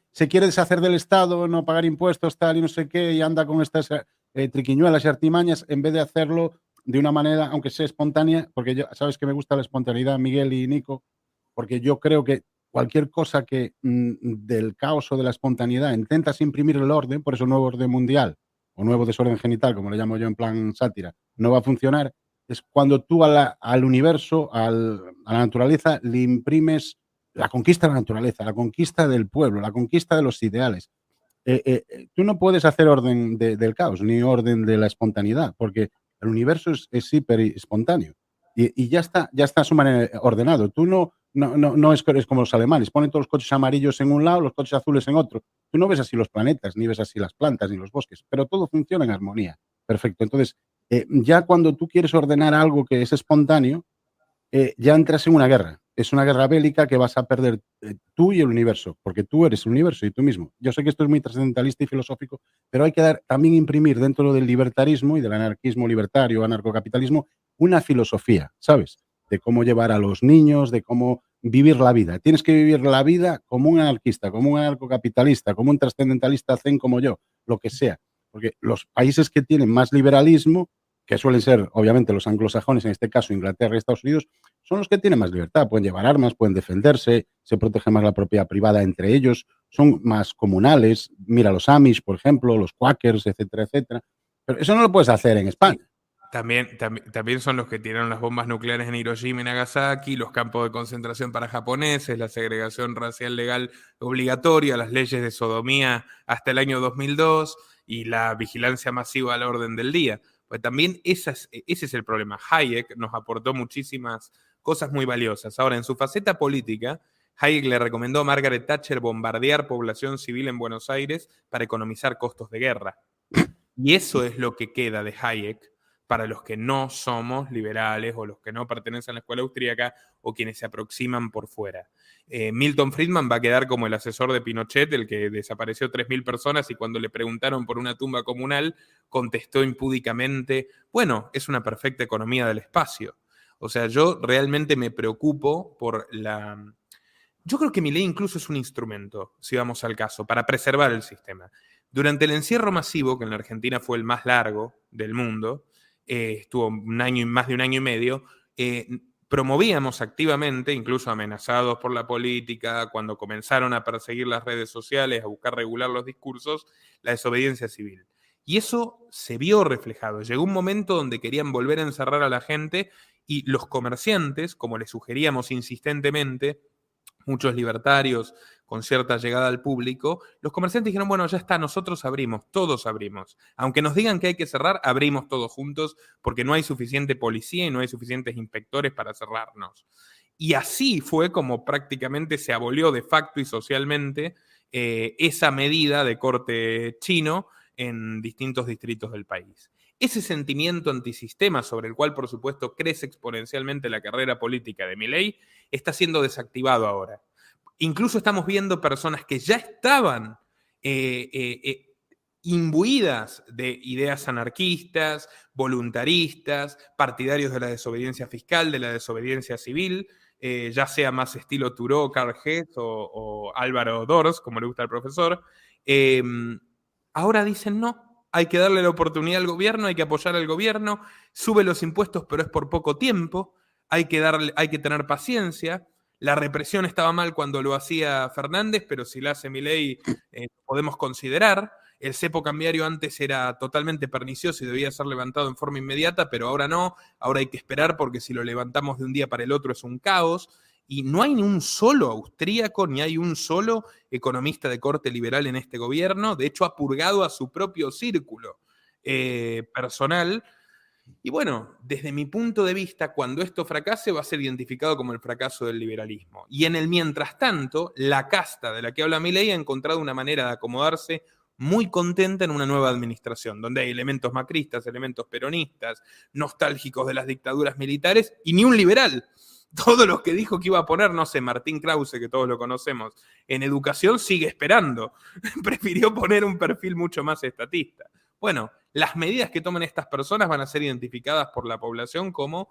deshacer del Estado, no pagar impuestos, tal y no sé qué, y anda con estas triquiñuelas y artimañas en vez de hacerlo de una manera, aunque sea espontánea, porque sabes que me gusta la espontaneidad, Miguel y Nico, porque yo creo que cualquier cosa que del caos o de la espontaneidad intentas imprimir el orden, por eso el nuevo orden mundial o nuevo desorden genital, como le llamo yo en plan sátira, no va a funcionar, es cuando tú al universo, a la naturaleza, le imprimes la conquista de la naturaleza, la conquista del pueblo, la conquista de los ideales. Tú no puedes hacer orden del caos, ni orden de la espontaneidad, porque el universo es hiper espontáneo y ya está a su manera ordenado. Tú no es como los alemanes, ponen todos los coches amarillos en un lado, los coches azules en otro. Tú no ves así los planetas, ni ves así las plantas, ni los bosques, pero todo funciona en armonía. Perfecto. Entonces, ya cuando tú quieres ordenar algo que es espontáneo, ya entras en una guerra. Es una guerra bélica que vas a perder tú y el universo, porque tú eres el universo y tú mismo. Yo sé que esto es muy trascendentalista y filosófico, pero hay que también imprimir dentro del libertarismo y del anarquismo libertario, anarcocapitalismo, una filosofía, ¿sabes? De cómo llevar a los niños, de cómo vivir la vida. Tienes que vivir la vida como un anarquista, como un anarcocapitalista, como un trascendentalista zen como yo, lo que sea. Porque los países que tienen más liberalismo, que suelen ser, obviamente, los anglosajones, en este caso Inglaterra y Estados Unidos, son los que tienen más libertad. Pueden llevar armas, pueden defenderse, se protege más la propiedad privada entre ellos, son más comunales. Mira los Amish, por ejemplo, los Quakers, etcétera, etcétera. Pero eso no lo puedes hacer en España. También son los que tiraron las bombas nucleares en Hiroshima y Nagasaki, los campos de concentración para japoneses, la segregación racial legal obligatoria, las leyes de sodomía hasta el año 2002 y la vigilancia masiva al orden del día. Pues también ese es el problema. Hayek nos aportó muchísimas cosas muy valiosas. Ahora, en su faceta política, Hayek le recomendó a Margaret Thatcher bombardear población civil en Buenos Aires para economizar costos de guerra. Y eso es lo que queda de Hayek para los que no somos liberales o los que no pertenecen a la escuela austríaca o quienes se aproximan por fuera. Milton Friedman va a quedar como el asesor de Pinochet, el que desapareció 3.000 personas y cuando le preguntaron por una tumba comunal contestó impúdicamente, bueno, es una perfecta economía del espacio. O sea, yo realmente me preocupo por la... Yo creo que mi ley incluso es un instrumento, si vamos al caso, para preservar el sistema. Durante el encierro masivo, que en la Argentina fue el más largo del mundo, estuvo más de un año y medio, promovíamos activamente, incluso amenazados por la política, cuando comenzaron a perseguir las redes sociales, a buscar regular los discursos, la desobediencia civil. Y eso se vio reflejado. Llegó un momento donde querían volver a encerrar a la gente y los comerciantes, como les sugeríamos insistentemente, muchos libertarios con cierta llegada al público, los comerciantes dijeron, bueno, ya está, nosotros abrimos, todos abrimos. Aunque nos digan que hay que cerrar, abrimos todos juntos porque no hay suficiente policía y no hay suficientes inspectores para cerrarnos. Y así fue como prácticamente se abolió de facto y socialmente esa medida de corte chino en distintos distritos del país. Ese sentimiento antisistema sobre el cual, por supuesto, crece exponencialmente la carrera política de Milei, está siendo desactivado ahora. Incluso estamos viendo personas que ya estaban imbuidas de ideas anarquistas, voluntaristas, partidarios de la desobediencia fiscal, de la desobediencia civil, ya sea más estilo Thoreau, Karl Hess o Álvaro Dors, como le gusta al profesor, ahora dicen no. Hay que darle la oportunidad al gobierno, hay que apoyar al gobierno, sube los impuestos, pero es por poco tiempo, hay que tener paciencia. La represión estaba mal cuando lo hacía Fernández, pero si la hace Milei, podemos considerar. El cepo cambiario antes era totalmente pernicioso y debía ser levantado en forma inmediata, pero ahora no, ahora hay que esperar porque si lo levantamos de un día para el otro es un caos. Y no hay ni un solo austríaco, ni hay un solo economista de corte liberal en este gobierno. De hecho, ha purgado a su propio círculo personal. Y bueno, desde mi punto de vista, cuando esto fracase, va a ser identificado como el fracaso del liberalismo. Y en el mientras tanto, la casta de la que habla Milei ha encontrado una manera de acomodarse muy contenta en una nueva administración, donde hay elementos macristas, elementos peronistas, nostálgicos de las dictaduras militares, y ni un liberal. Todos los que dijo que iba a poner, no sé, Martín Krause, que todos lo conocemos, en educación sigue esperando. Prefirió poner un perfil mucho más estatista. Bueno, las medidas que tomen estas personas van a ser identificadas por la población como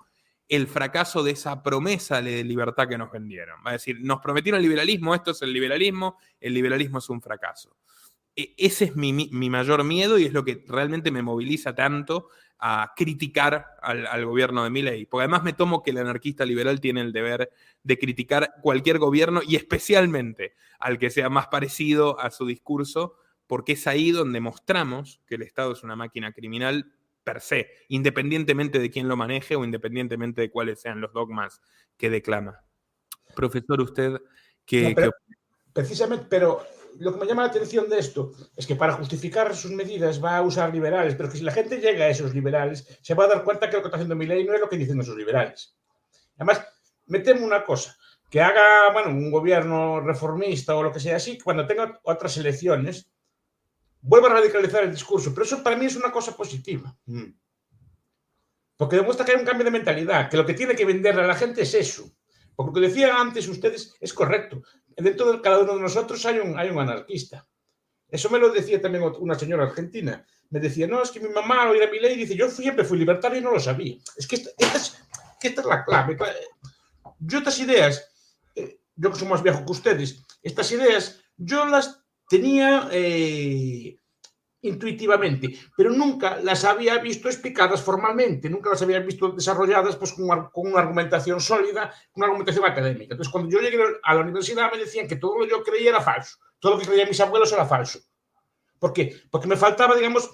el fracaso de esa promesa de libertad que nos vendieron. Va a decir, nos prometieron el liberalismo, esto es el liberalismo es un fracaso. Ese es mi mayor miedo y es lo que realmente me moviliza tanto a criticar al gobierno de Milei. Porque además me tomo que el anarquista liberal tiene el deber de criticar cualquier gobierno y especialmente al que sea más parecido a su discurso, porque es ahí donde mostramos que el Estado es una máquina criminal per se, independientemente de quién lo maneje o independientemente de cuáles sean los dogmas que declama. Profesor, usted, precisamente, pero lo que me llama la atención de esto es que para justificar sus medidas va a usar liberales, pero que si la gente llega a esos liberales, se va a dar cuenta que lo que está haciendo Milei no es lo que dicen esos liberales. Además, me temo una cosa, que haga, bueno, un gobierno reformista o lo que sea así, cuando tenga otras elecciones, vuelva a radicalizar el discurso, pero eso para mí es una cosa positiva. Porque demuestra que hay un cambio de mentalidad, que lo que tiene que venderle a la gente es eso. Porque lo que decían antes ustedes es correcto. Dentro de cada uno de nosotros hay un anarquista. Eso me lo decía también una señora argentina. Me decía, no, es que mi mamá al oír a Milei dice, yo siempre fui libertario y no lo sabía. Es que esta es la clave. Yo estas ideas, yo que soy más viejo que ustedes, estas ideas yo las tenía intuitivamente, pero nunca las había visto explicadas formalmente, nunca las había visto desarrolladas pues, con una argumentación sólida, con una argumentación académica. Entonces, cuando yo llegué a la universidad me decían que todo lo que yo creía era falso, todo lo que creían mis abuelos era falso. ¿Por qué? Porque me faltaba, digamos,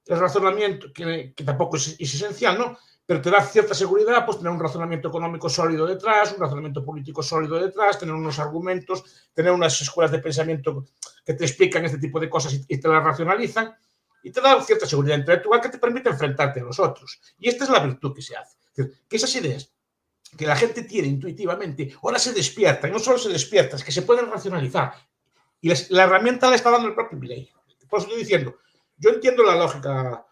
el razonamiento, que tampoco es esencial, ¿no? Pero te da cierta seguridad, pues tener un razonamiento económico sólido detrás, un razonamiento político sólido detrás, tener unos argumentos, tener unas escuelas de pensamiento que te explican este tipo de cosas y te las racionalizan, y te da cierta seguridad intelectual que te permite enfrentarte a los otros. Y esta es la virtud que se hace. Es decir, que esas ideas que la gente tiene intuitivamente, ahora se despiertan, y no solo se despiertan, es que se pueden racionalizar. Y la herramienta la está dando el propio Milei. Por eso estoy diciendo, yo entiendo la lógica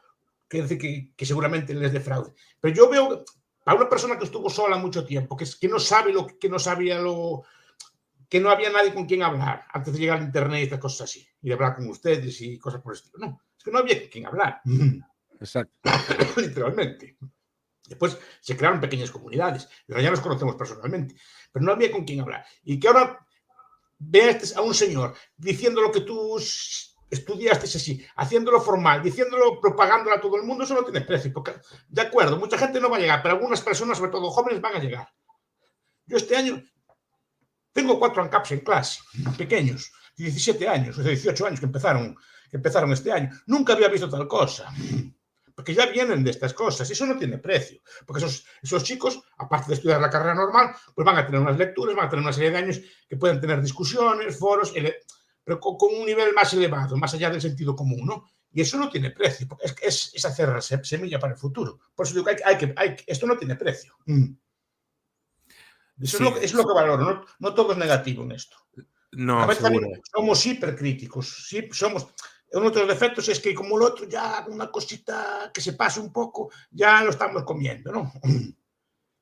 que seguramente les de fraude. Pero yo veo a una persona que estuvo sola mucho tiempo, que no sabe que no había nadie con quien hablar antes de llegar al internet y estas cosas así, y de hablar con ustedes y cosas por el estilo. No, es que no había con quien hablar. Exacto. Literalmente. Después se crearon pequeñas comunidades, pero ya nos conocemos personalmente, pero no había con quien hablar. Y que ahora veas a un señor diciendo lo que tú estudiaste así, haciéndolo formal, diciéndolo, propagándolo a todo el mundo, eso no tiene precio. Porque, de acuerdo, mucha gente no va a llegar, pero algunas personas, sobre todo jóvenes, van a llegar. Yo este año tengo 4 ANCAPs en clase, pequeños, 17 años, o sea, 18 años que empezaron este año. Nunca había visto tal cosa. Porque ya vienen de estas cosas y eso no tiene precio. Porque esos chicos, aparte de estudiar la carrera normal, pues van a tener unas lecturas, van a tener una serie de años que pueden tener discusiones, foros, pero con un nivel más elevado, más allá del sentido común, ¿no? Y eso no tiene precio, porque es hacer semilla para el futuro. Por eso digo que esto no tiene precio. Eso sí, es lo que valoro, no todo es negativo en esto. No, a veces también somos hipercríticos, sí, somos... Uno de los defectos es que como el otro ya una cosita que se pase un poco, ya lo estamos comiendo, ¿no?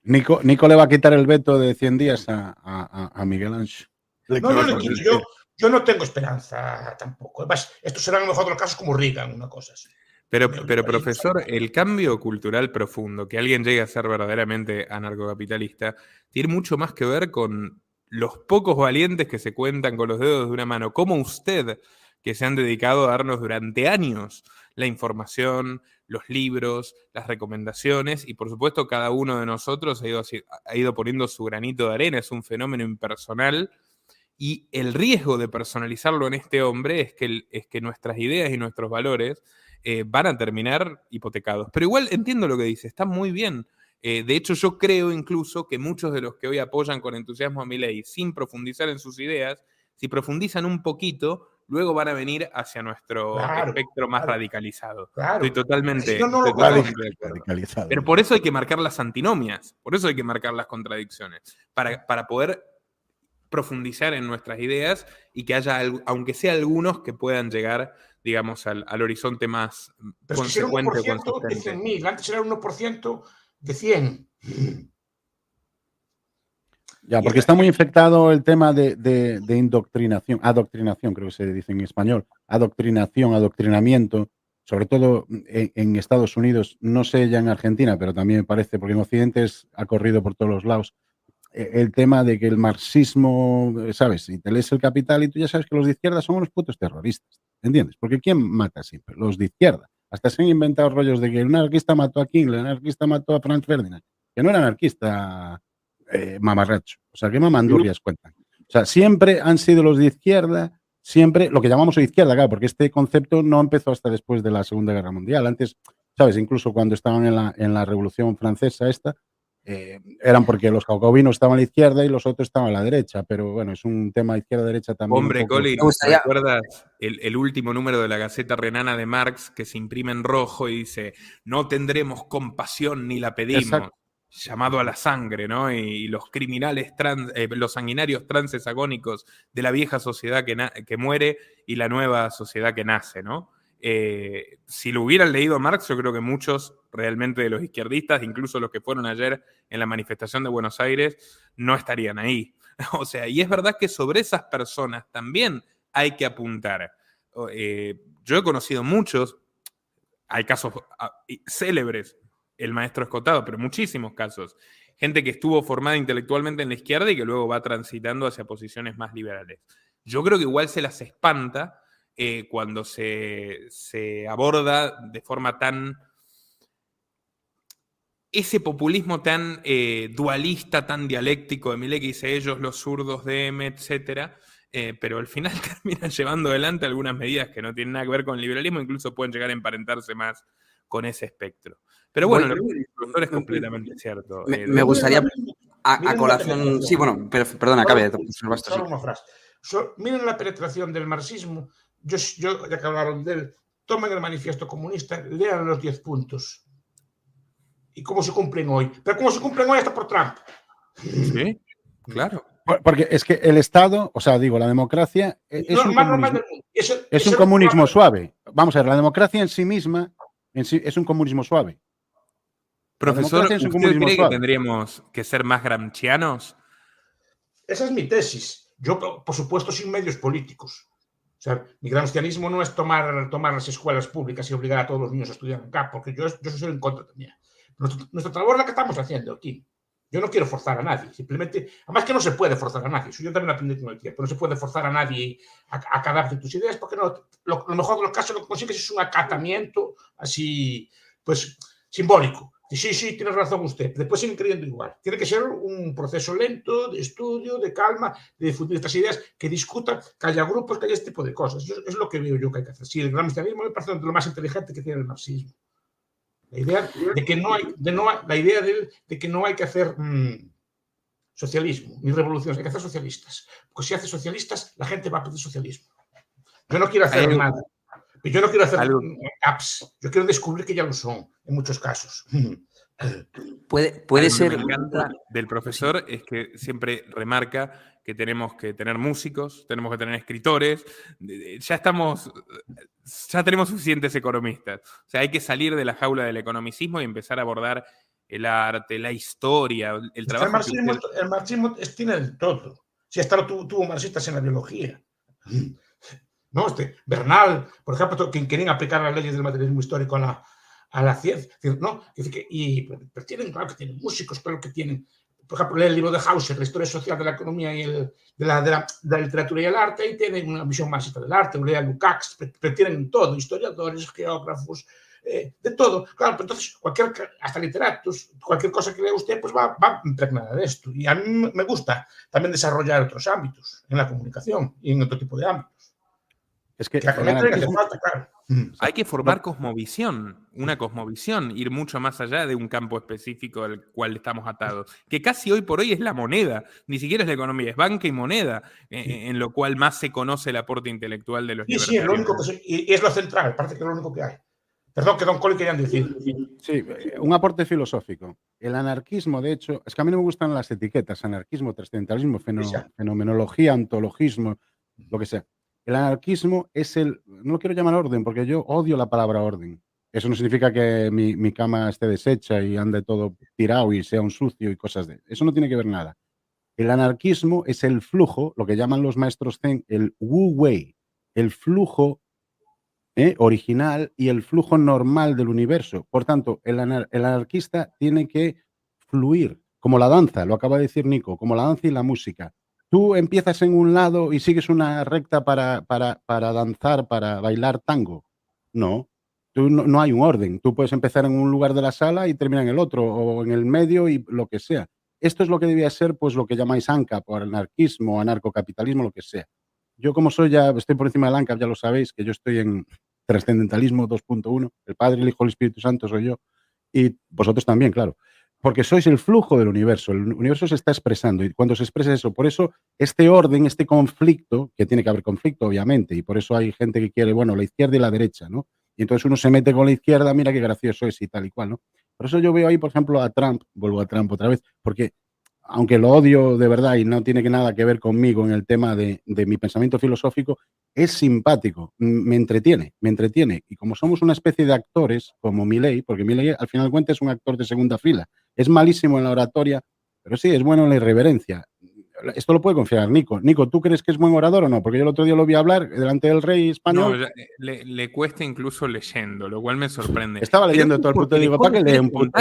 Nico le va a quitar el veto de 100 días a Miguel Ángel. No le quito, yo no tengo esperanza tampoco. Además, estos serán a lo mejor los casos como Reagan, una cosa así. Pero profesor, el cambio cultural profundo, que alguien llegue a ser verdaderamente anarcocapitalista, tiene mucho más que ver con los pocos valientes que se cuentan con los dedos de una mano, como usted, que se han dedicado a darnos durante años la información, los libros, las recomendaciones, y por supuesto cada uno de nosotros ha ido poniendo su granito de arena. Es un fenómeno impersonal, y el riesgo de personalizarlo en este hombre es que nuestras ideas y nuestros valores van a terminar hipotecados. Pero igual entiendo lo que dice, está muy bien. De hecho, yo creo incluso que muchos de los que hoy apoyan con entusiasmo a Milei, sin profundizar en sus ideas, si profundizan un poquito, luego van a venir hacia nuestro espectro más radicalizado. Claro. Estoy totalmente radicalizado. Pero por eso hay que marcar las antinomias, por eso hay que marcar las contradicciones, para poder profundizar en nuestras ideas y que haya, aunque sea algunos, que puedan llegar, digamos, al horizonte más Pero consecuente o si era 1% de consistente. 100.000, antes era 1% de 100. Ya, porque está muy infectado el tema de indoctrinación, adoctrinación, creo que se dice en español, adoctrinación, adoctrinamiento, sobre todo en Estados Unidos, no sé ya en Argentina, pero también me parece, porque en Occidente ha corrido por todos los lados, el tema de que el marxismo, ¿sabes? Y te lees El Capital y tú ya sabes que los de izquierda son unos putos terroristas, ¿entiendes? Porque ¿quién mata siempre? Los de izquierda. Hasta se han inventado rollos de que un anarquista mató a King, el anarquista mató a Franz Ferdinand, que no era anarquista mamarracho. O sea, ¿qué mamandurrias cuentan? O sea, siempre han sido los de izquierda, siempre lo que llamamos de izquierda, claro, porque este concepto no empezó hasta después de la Segunda Guerra Mundial. Antes, ¿sabes? Incluso cuando estaban en la Revolución Francesa esta, eran porque los jacobinos estaban a la izquierda y los otros estaban a la derecha, pero bueno, es un tema izquierda-derecha también. Hombre, un poco... Colin, ¿recuerdas el último número de la Gaceta Renana de Marx que se imprime en rojo y dice: no tendremos compasión ni la pedimos? Exacto. Llamado a la sangre, ¿no? Y los criminales los sanguinarios transhexagónicos de la vieja sociedad que muere y la nueva sociedad que nace, ¿no? Si lo hubieran leído Marx, yo creo que muchos realmente de los izquierdistas, incluso los que fueron ayer en la manifestación de Buenos Aires, no estarían ahí. O sea, y es verdad que sobre esas personas también hay que apuntar. Yo he conocido muchos, hay casos célebres, el maestro Escotado, pero muchísimos casos. Gente que estuvo formada intelectualmente en la izquierda y que luego va transitando hacia posiciones más liberales. Yo creo que igual se las espanta cuando se aborda de forma tan... ese populismo tan dualista, tan dialéctico de Milei, que dice ellos, los zurdos de M, etcétera, pero al final terminan llevando adelante algunas medidas que no tienen nada que ver con el liberalismo, incluso pueden llegar a emparentarse más con ese espectro. Pero bueno, lo que dice el profesor es completamente cierto. Me gustaría, a colación... Sí, bueno, perdona, acabe. Solo una frase. Miren la penetración del marxismo. Yo, ya que hablaron de él, tomen el manifiesto comunista, lean los 10 puntos. Y cómo se cumplen hoy. Pero cómo se cumplen hoy hasta por Trump. Sí, claro. Porque es que el Estado, o sea, digo, la democracia es un comunismo, es un comunismo suave. Vamos a ver, la democracia en sí misma es un comunismo suave. Profesor, ¿usted cree que tendríamos que ser más gramscianos? Esa es mi tesis. Yo, por supuesto, sin medios políticos. O sea, mi gramscianismo no es tomar las escuelas públicas y obligar a todos los niños a estudiar acá, porque yo soy en contra también. Nuestra labor es la que estamos haciendo aquí. Yo no quiero forzar a nadie, simplemente, además que no se puede forzar a nadie, yo también aprendí con el tiempo, no se puede forzar a nadie a cadarte tus ideas, porque no, lo mejor de los casos lo que consigues es un acatamiento así, pues, simbólico. Sí, tiene razón usted, después siguen creyendo igual. Tiene que ser un proceso lento, de estudio, de calma, de difundir estas ideas, que discuta, que haya grupos, que haya este tipo de cosas. Es lo que veo yo que hay que hacer. Sí, el gramscianismo me parece lo más inteligente que tiene el marxismo. La idea de que no hay que hacer socialismo ni revoluciones, hay que hacer socialistas. Porque si hace socialistas, la gente va a pedir socialismo. Yo no quiero hacer nada. Yo no quiero hacer apps. Yo quiero descubrir que ya lo son, en muchos casos. Puede ser. Lo que me encanta del profesor es que siempre remarca que tenemos que tener músicos, tenemos que tener escritores, ya tenemos suficientes economistas. O sea, hay que salir de la jaula del economicismo y empezar a abordar el arte, la historia, el trabajo. El marxismo tiene de todo. Si hasta tuvo marxistas en la biología. ¿No? Bernal, por ejemplo, quien querían aplicar las leyes del materialismo histórico a la ciencia, ¿no? Pero tienen, claro que tienen músicos, claro que tienen, por ejemplo, lee el libro de Hauser, la historia social de la economía y de la literatura y el arte, y tienen una visión marxista del arte, o lea Lukács, pero tienen todo, historiadores, geógrafos, de todo. Claro, pero entonces, hasta literatos, cualquier cosa que lea usted, pues va impregnada de esto. Y a mí me gusta también desarrollar otros ámbitos en la comunicación y en otro tipo de ámbitos. Es que hay que formar cosmovisión, una cosmovisión, ir mucho más allá de un campo específico al cual estamos atados, que casi hoy por hoy es la moneda, ni siquiera es la economía, es banca y moneda, en lo cual más se conoce el aporte intelectual de los libertarios. Sí, es lo único y es lo central, parece que es lo único que hay. Perdón, que don Coli querían decir. Sí, un aporte filosófico. El anarquismo, de hecho, es que a mí no me gustan las etiquetas, anarquismo, trascendentalismo, fenomenología, ontologismo, lo que sea. El anarquismo es no lo quiero llamar orden, porque yo odio la palabra orden. Eso no significa que mi cama esté deshecha y ande todo tirado y sea un sucio y cosas de... Eso no tiene que ver nada. El anarquismo es el flujo, lo que llaman los maestros Zen, el Wu Wei, el flujo original y el flujo normal del universo. Por tanto, el anarquista tiene que fluir, como la danza, lo acaba de decir Nico, como la danza y la música. Tú empiezas en un lado y sigues una recta para danzar, para bailar tango. No, no hay un orden. Tú puedes empezar en un lugar de la sala y terminar en el otro, o en el medio y lo que sea. Esto es lo que debía ser, pues, lo que llamáis ANCAP, o anarquismo, anarcocapitalismo, lo que sea. Yo, como estoy por encima del ANCAP, ya lo sabéis, que yo estoy en Trascendentalismo 2.1, el Padre, el Hijo y el Espíritu Santo soy yo, y vosotros también, claro, porque sois el flujo del universo, el universo se está expresando, y cuando se expresa eso, por eso este orden, este conflicto, que tiene que haber conflicto, obviamente, y por eso hay gente que quiere, bueno, la izquierda y la derecha, ¿no? Y entonces uno se mete con la izquierda, mira qué gracioso es y tal y cual, ¿no? Por eso yo veo ahí, por ejemplo, a Trump, vuelvo a Trump otra vez, porque aunque lo odio de verdad y no tiene nada que ver conmigo en el tema de mi pensamiento filosófico, es simpático, me entretiene. Y como somos una especie de actores, como Milei, porque Milei al final de cuentas es un actor de segunda fila, es malísimo en la oratoria, pero sí, es bueno en la irreverencia. Esto lo puede confiar Nico. Nico, ¿tú crees que es buen orador o no? Porque yo el otro día lo vi hablar delante del rey español. No, le cuesta incluso leyendo, lo cual me sorprende. Estaba leyendo todo el puto, digo, ¿para qué lee un puto?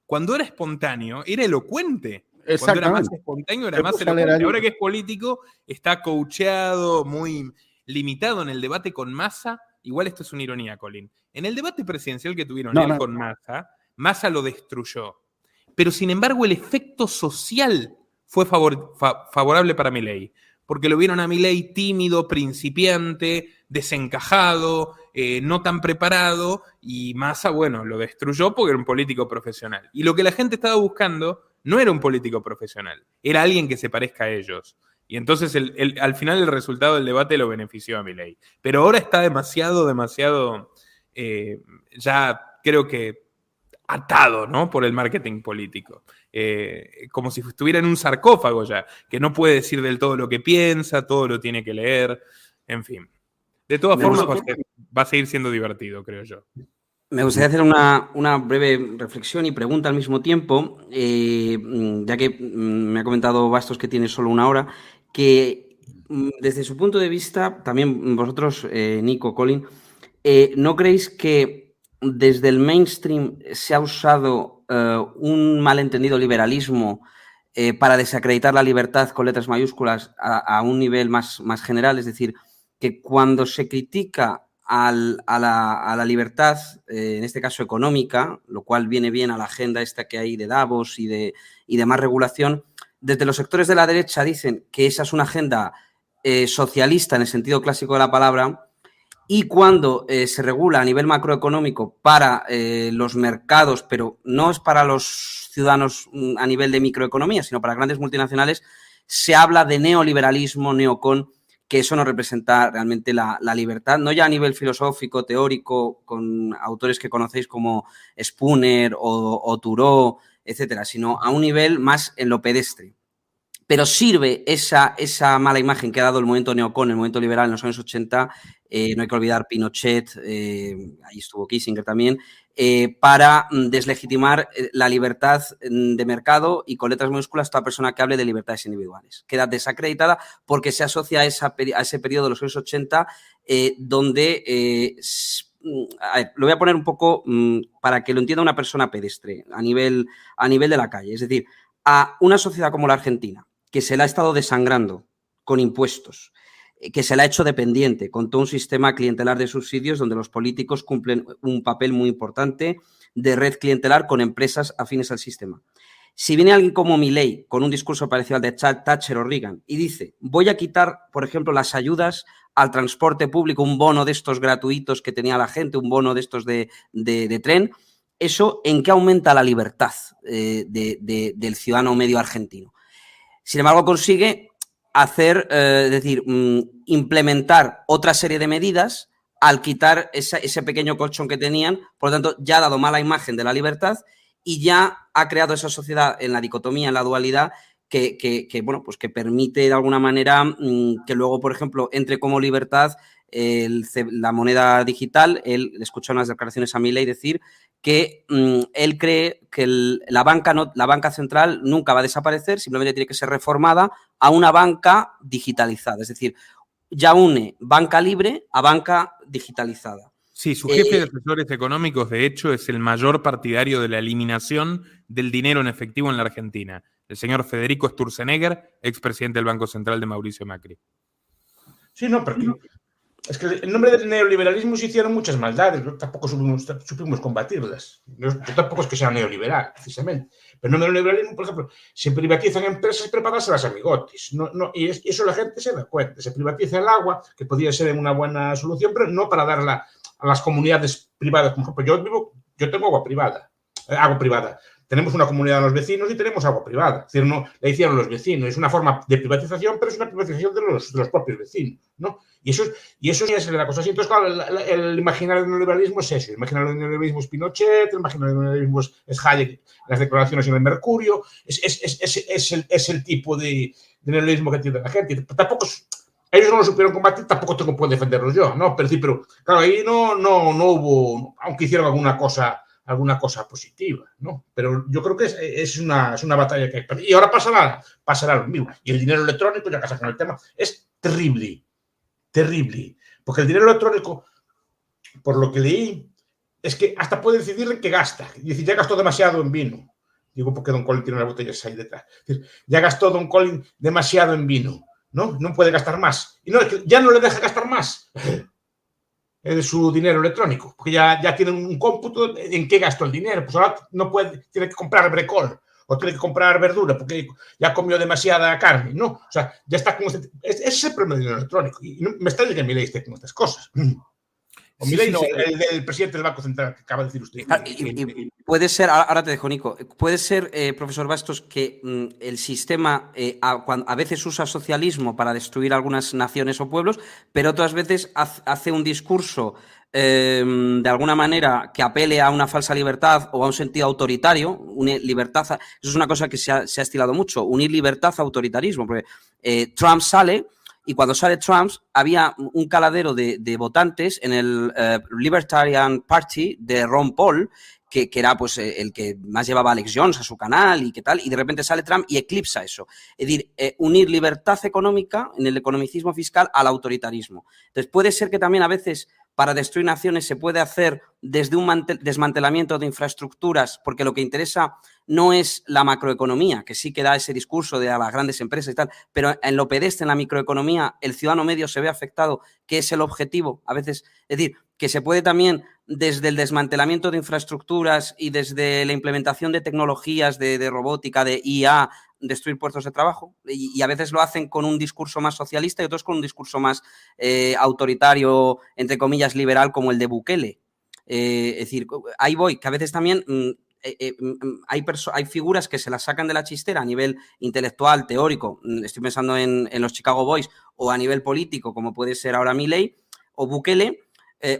Cuando era espontáneo, era elocuente. Cuando era más espontáneo, era más elocuente. Ahora que es político, está coacheado, muy limitado en el debate con Massa. Igual esto es una ironía, Colin. En el debate presidencial que tuvieron con Massa, Massa lo destruyó. Pero, sin embargo, el efecto social fue favorable para Milei. Porque lo vieron a Milei tímido, principiante, desencajado, no tan preparado, y Massa, bueno, lo destruyó porque era un político profesional. Y lo que la gente estaba buscando no era un político profesional, era alguien que se parezca a ellos. Y entonces al final el resultado del debate lo benefició a Milei. Pero ahora está demasiado, ya creo que atado, ¿no?, por el marketing político. Como si estuviera en un sarcófago ya, que no puede decir del todo lo que piensa, todo lo tiene que leer, en fin. De todas formas, va a seguir siendo divertido, creo yo. Me gustaría hacer una breve reflexión y pregunta al mismo tiempo, ya que me ha comentado Bastos que tiene solo una hora, que desde su punto de vista, también vosotros, Nico, Colin, ¿no creéis que desde el mainstream se ha usado un malentendido liberalismo para desacreditar la libertad con letras mayúsculas a un nivel más general? Es decir, que cuando se critica a la libertad, en este caso económica, lo cual viene bien a la agenda esta que hay de Davos y de más regulación, desde los sectores de la derecha dicen que esa es una agenda socialista en el sentido clásico de la palabra, y cuando se regula a nivel macroeconómico para los mercados, pero no es para los ciudadanos a nivel de microeconomía, sino para grandes multinacionales, se habla de neoliberalismo, neocon, que eso no representa realmente la libertad, no ya a nivel filosófico, teórico, con autores que conocéis como Spooner o Thoreau, etcétera, sino a un nivel más en lo pedestre. Pero sirve esa mala imagen que ha dado el movimiento neocon, el movimiento liberal en los años 80, no hay que olvidar Pinochet, ahí estuvo Kissinger también, para deslegitimar la libertad de mercado y con letras mayúsculas toda persona que hable de libertades individuales. Queda desacreditada porque se asocia a ese periodo de los años 80 donde... a ver, lo voy a poner un poco para que lo entienda una persona pedestre a nivel de la calle. Es decir, a una sociedad como la Argentina, que se la ha estado desangrando con impuestos, que se la ha hecho dependiente con todo un sistema clientelar de subsidios donde los políticos cumplen un papel muy importante de red clientelar con empresas afines al sistema. Si viene alguien como Milei con un discurso parecido al de Thatcher o Reagan y dice, voy a quitar, por ejemplo, las ayudas al transporte público, un bono de estos gratuitos que tenía la gente, un bono de estos de tren, ¿eso en qué aumenta la libertad del ciudadano medio argentino? Sin embargo, consigue implementar otra serie de medidas al quitar ese pequeño colchón que tenían. Por lo tanto, ya ha dado mala imagen de la libertad y ya ha creado esa sociedad en la dicotomía, en la dualidad, bueno, pues que permite de alguna manera que luego, por ejemplo, entre como libertad la moneda digital. Él escucha unas declaraciones a Milei decir que él cree que la banca central nunca va a desaparecer, simplemente tiene que ser reformada a una banca digitalizada. Es decir, ya une banca libre a banca digitalizada. Sí, su jefe de asesores económicos, de hecho, es el mayor partidario de la eliminación del dinero en efectivo en la Argentina. El señor Federico Sturzenegger, expresidente del Banco Central de Mauricio Macri. Sí, no, pero es que en nombre del neoliberalismo se hicieron muchas maldades, ¿no? Tampoco supimos combatirlas. Yo tampoco es que sea neoliberal, precisamente. Pero en nombre del neoliberalismo, por ejemplo, se privatizan empresas preparadas a las amigotis. Y eso la gente se da cuenta. Se privatiza el agua, que podría ser una buena solución, pero no para darla a las comunidades privadas. Como ejemplo, yo tengo agua privada. Tenemos una comunidad de los vecinos y tenemos agua privada. Es decir, no la hicieron los vecinos. Es una forma de privatización, pero es una privatización de los propios vecinos, ¿no? Y eso es la cosa así. Entonces, claro, el imaginario del neoliberalismo es eso. El imaginario del neoliberalismo es Pinochet, el imaginario del neoliberalismo es Hayek, las declaraciones en el Mercurio. Es el tipo de neoliberalismo que tiene la gente. Tampoco ellos no lo supieron combatir, tampoco tengo por defenderlos yo, ¿no? Pero claro, ahí no hubo, aunque hicieron alguna cosa positiva, ¿no? Pero yo creo que es una batalla que hay. Y ahora pasará lo mismo. Y el dinero electrónico, ya que sacan el tema, es terrible. Porque el dinero electrónico, por lo que leí, es que hasta puede decidir en qué gasta. Y decir, ya gastó demasiado en vino. Digo porque Don Colin tiene una botella ahí detrás. Es decir, ya gastó Don Colin demasiado en vino, ¿no? No puede gastar más. Y no, es que ya no le deja gastar más de su dinero electrónico, porque ya tienen un cómputo en qué gastó el dinero. Pues ahora no puede, tiene que comprar brecol o tiene que comprar verdura porque ya comió demasiada carne, ¿no? O sea, ya está con ese es el problema del dinero electrónico. Y no, me extraña que Milei esté con estas cosas. O Milei no, el presidente del Banco Central que acaba de decir usted. Y puede ser, ahora te dejo, Nico, puede ser, profesor Bastos, que el sistema a veces usa socialismo para destruir algunas naciones o pueblos, pero otras veces hace un discurso de alguna manera que apele a una falsa libertad o a un sentido autoritario. Une libertad, eso es una cosa que se ha estilado mucho, unir libertad a autoritarismo, porque Trump sale. Y cuando sale Trump, había un caladero de votantes en el Libertarian Party de Ron Paul, que era pues el que más llevaba a Alex Jones a su canal y qué tal, y de repente sale Trump y eclipsa eso. Es decir, unir libertad económica en el economicismo fiscal al autoritarismo. Entonces puede ser que también a veces para destruir naciones se puede hacer desde un desmantelamiento de infraestructuras, porque lo que interesa no es la macroeconomía, que sí que da ese discurso de a las grandes empresas y tal, pero en lo pedestre, en la microeconomía, el ciudadano medio se ve afectado, que es el objetivo a veces. Es decir, que se puede también desde el desmantelamiento de infraestructuras y desde la implementación de tecnologías de robótica, de IA, destruir puestos de trabajo, y a veces lo hacen con un discurso más socialista y otros con un discurso más autoritario, entre comillas, liberal, como el de Bukele. Es decir, ahí voy, que a veces también hay figuras que se las sacan de la chistera a nivel intelectual, teórico, estoy pensando en los Chicago Boys, o a nivel político, como puede ser ahora Milei o Bukele,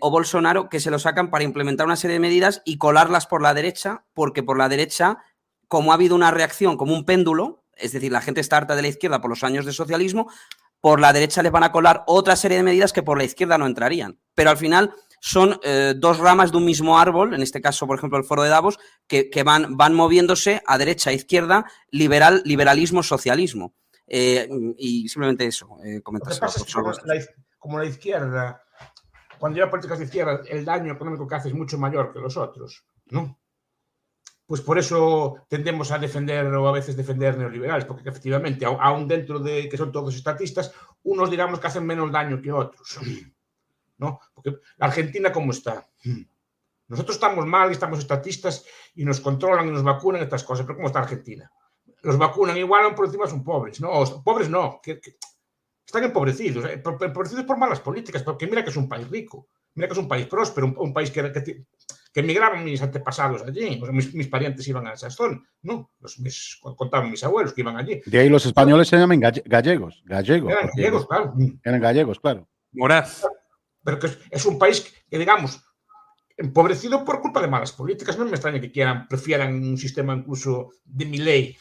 o Bolsonaro, que se lo sacan para implementar una serie de medidas y colarlas por la derecha, porque por la derecha, como ha habido una reacción como un péndulo, es decir, la gente está harta de la izquierda por los años de socialismo, por la derecha les van a colar otra serie de medidas que por la izquierda no entrarían. Pero al final son dos ramas de un mismo árbol, en este caso, por ejemplo, el Foro de Davos, que van moviéndose a derecha, a izquierda, liberalismo, socialismo. Y simplemente eso, comentar. Lo que pasa es que como la izquierda, cuando lleva políticas de izquierda, el daño económico que hace es mucho mayor que los otros, ¿no? Pues por eso tendemos a defender o a veces defender neoliberales, porque efectivamente, aún dentro de que son todos estatistas, unos digamos que hacen menos daño que otros, ¿no? Porque la Argentina, ¿cómo está? Nosotros estamos mal y estamos estatistas y nos controlan y nos vacunan estas cosas, pero ¿cómo está Argentina? Los vacunan igual, por encima son pobres, ¿no? Pobres no, que están empobrecidos, empobrecidos por malas políticas, porque mira que es un país rico, mira que es un país próspero, un país que emigraban mis antepasados allí, o sea, mis parientes iban a esa zona, ¿no? Contaban mis abuelos que iban allí. De ahí los españoles se llaman gallegos. Eran gallegos, claro. Eran gallegos, claro. Moraz. pero que es un país que, digamos, empobrecido por culpa de malas políticas. No me extraña que prefieran un sistema incluso de Milei,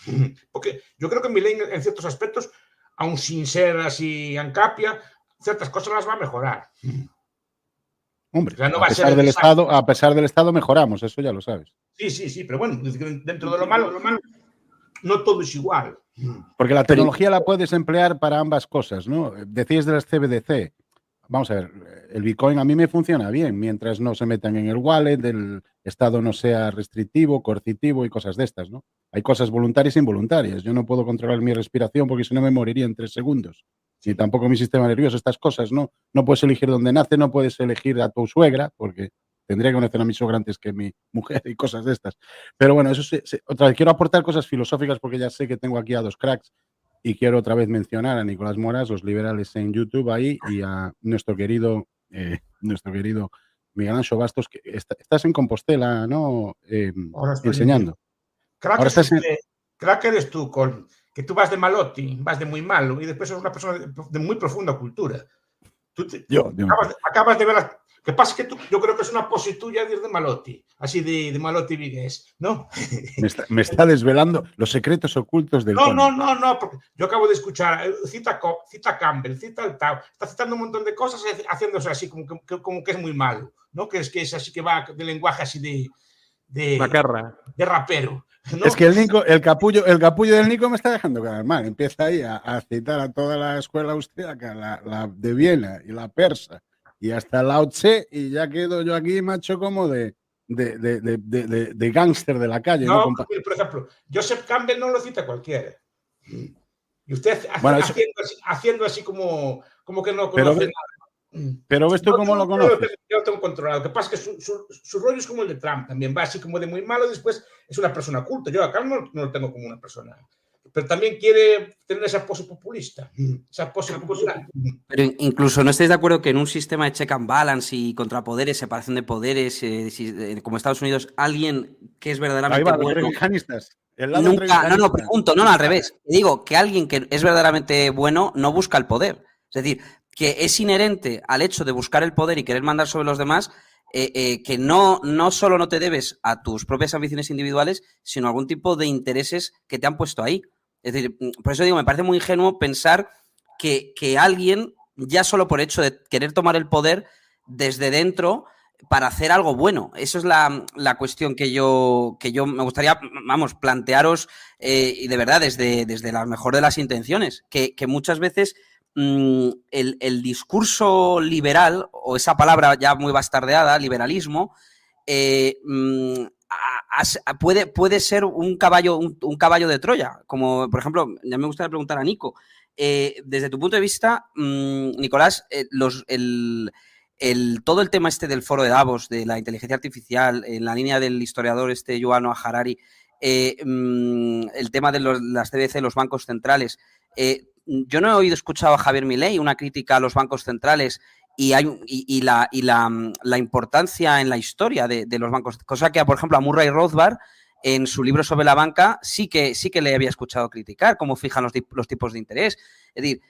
porque yo creo que Milei en ciertos aspectos, aun sin ser así ancapia, ciertas cosas las va a mejorar. Hombre, O sea, no a va pesar del Estado, a pesar del Estado mejoramos, eso ya lo sabes. Sí, pero bueno, dentro de lo malo, no todo es igual. Porque la tecnología la puedes emplear para ambas cosas, ¿no? Decías de las CBDC. Vamos a ver, el Bitcoin a mí me funciona bien, mientras no se metan en el wallet, el Estado no sea restrictivo, coercitivo y cosas de estas, ¿no? Hay cosas voluntarias e involuntarias. Yo no puedo controlar mi respiración porque si no me moriría en 3 segundos. Ni tampoco mi sistema nervioso, estas cosas, ¿no? No puedes elegir dónde nace, no puedes elegir a tu suegra, porque tendría que conocer a mi suegra antes que mi mujer y cosas de estas. Pero bueno, eso otra vez, quiero aportar cosas filosóficas porque ya sé que tengo aquí a 2 cracks. Y quiero otra vez mencionar a Nicolás Moras, los liberales en YouTube ahí, y a nuestro querido Miguel Anxo Bastos, que estás en Compostela, ¿no? Enseñando. Crack eres tú, que tú vas de malotti, vas de muy malo, y después eres una persona de muy profunda cultura. Acabas de ver... ¿Qué pasa? Es que yo creo que es una pose tuya de ir de malotti, así de malotti vigués, ¿no? Me está desvelando los secretos ocultos del No, porque yo acabo de escuchar, cita Campbell, cita el Tao, está citando un montón de cosas haciéndose así como que es muy malo, ¿no? Que es así que va de lenguaje así de rapero, ¿no? Es que el capullo del Nico me está dejando quedar mal. Empieza ahí a citar a toda la escuela austríaca, la de Viena y la persa, y hasta Lao Tse, y ya quedo yo aquí, macho, como de gángster de la calle. No, por ejemplo, Joseph Campbell no lo cita cualquiera. Y usted haciendo así como que no conoce nada. Pero ves tú cómo lo conoces. Yo lo tengo controlado. Lo que pasa es que su rollo es como el de Trump. También va así como de muy malo, después es una persona culta. Yo acá no lo tengo como una persona... Pero también quiere tener esa pose populista, esa pose popular. Pero incluso no estáis de acuerdo que en un sistema de check and balance y contrapoderes, separación de poderes, como Estados Unidos, alguien que es verdaderamente bueno... No, pregunto, no, al revés. Digo que alguien que es verdaderamente bueno no busca el poder. Es decir, que es inherente al hecho de buscar el poder y querer mandar sobre los demás, que no solo no te debes a tus propias ambiciones individuales, sino a algún tipo de intereses que te han puesto ahí. Es decir, por eso digo, me parece muy ingenuo pensar que alguien, ya solo por hecho de querer tomar el poder desde dentro para hacer algo bueno. Eso es la cuestión que yo me gustaría, plantearos, y de verdad, desde la mejor de las intenciones, que muchas veces el discurso liberal, o esa palabra ya muy bastardeada, liberalismo, puede ser un caballo de Troya, como por ejemplo, ya me gustaría preguntar a Nico, desde tu punto de vista, Nicolás, todo el tema del foro de Davos, de la inteligencia artificial, en la línea del historiador Yuval Noah Harari, el tema de las CBDC, los bancos centrales, yo no he escuchado a Javier Milei una crítica a los bancos centrales y la importancia en la historia de los bancos, cosa que, por ejemplo, a Murray Rothbard, en su libro sobre la banca, sí que le había escuchado criticar cómo fijan los tipos de interés. Es decir,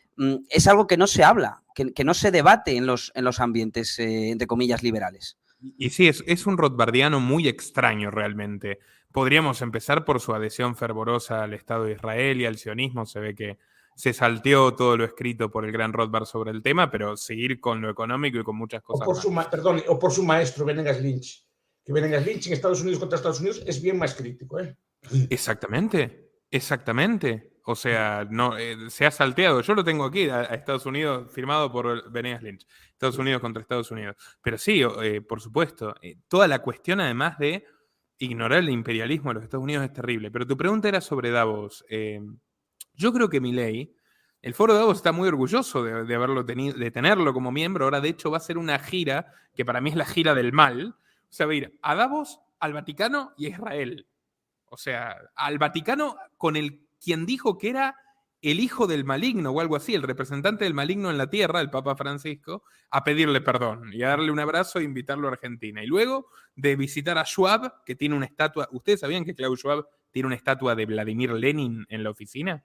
es algo que no se habla, que no se debate en los ambientes, entre comillas, liberales. Y sí, es un rothbardiano muy extraño realmente. Podríamos empezar por su adhesión fervorosa al Estado de Israel y al sionismo. Se ve que se salteó todo lo escrito por el gran Rothbard sobre el tema, pero seguir con lo económico y con muchas cosas o por su maestro, Venegas Lynch. Que Venegas Lynch en Estados Unidos contra Estados Unidos es bien más crítico, ¿eh? Exactamente. O sea, no, se ha salteado. Yo lo tengo aquí, a Estados Unidos, firmado por Venegas Lynch. Estados Unidos contra Estados Unidos. Pero sí, por supuesto, toda la cuestión, además de ignorar el imperialismo de los Estados Unidos, es terrible. Pero tu pregunta era sobre Davos. Yo creo que Milei, el Foro de Davos está muy orgulloso de haberlo tenido, de tenerlo como miembro. Ahora, de hecho, va a ser una gira, que para mí es la gira del mal. O sea, va a ir a Davos, al Vaticano y a Israel. O sea, al Vaticano con quien dijo que era el hijo del maligno o algo así, el representante del maligno en la tierra, el Papa Francisco, a pedirle perdón y a darle un abrazo e invitarlo a Argentina. Y luego de visitar a Schwab, que tiene una estatua. ¿Ustedes sabían que Klaus Schwab tiene una estatua de Vladimir Lenin en la oficina?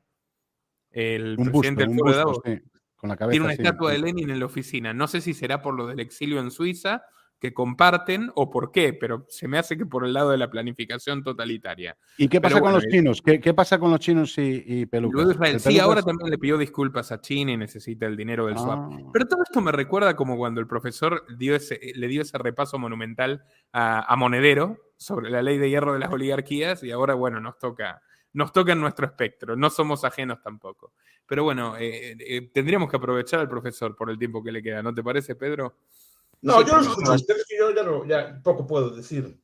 El presidente del Foro de Davos. Sí. con la cabeza Tiene una así. estatua de Lenin en la oficina. No sé si será por lo del exilio en Suiza, que comparten, o por qué, pero se me hace que por el lado de la planificación totalitaria. ¿Y qué pasa con los chinos? ¿Qué pasa con los chinos y Pelucas? Luego Israel, ¿El sí, Pelucas? ahora también le pidió disculpas a China y necesita el dinero del swap. Pero todo esto me recuerda como cuando el profesor le dio ese repaso monumental a Monedero sobre la ley de hierro de las oligarquías y ahora, bueno, nos toca en nuestro espectro. No somos ajenos tampoco. Pero bueno, tendríamos que aprovechar al profesor por el tiempo que le queda. ¿No te parece, Pedro? No, yo no escucho ustedes, que yo ya poco puedo decir,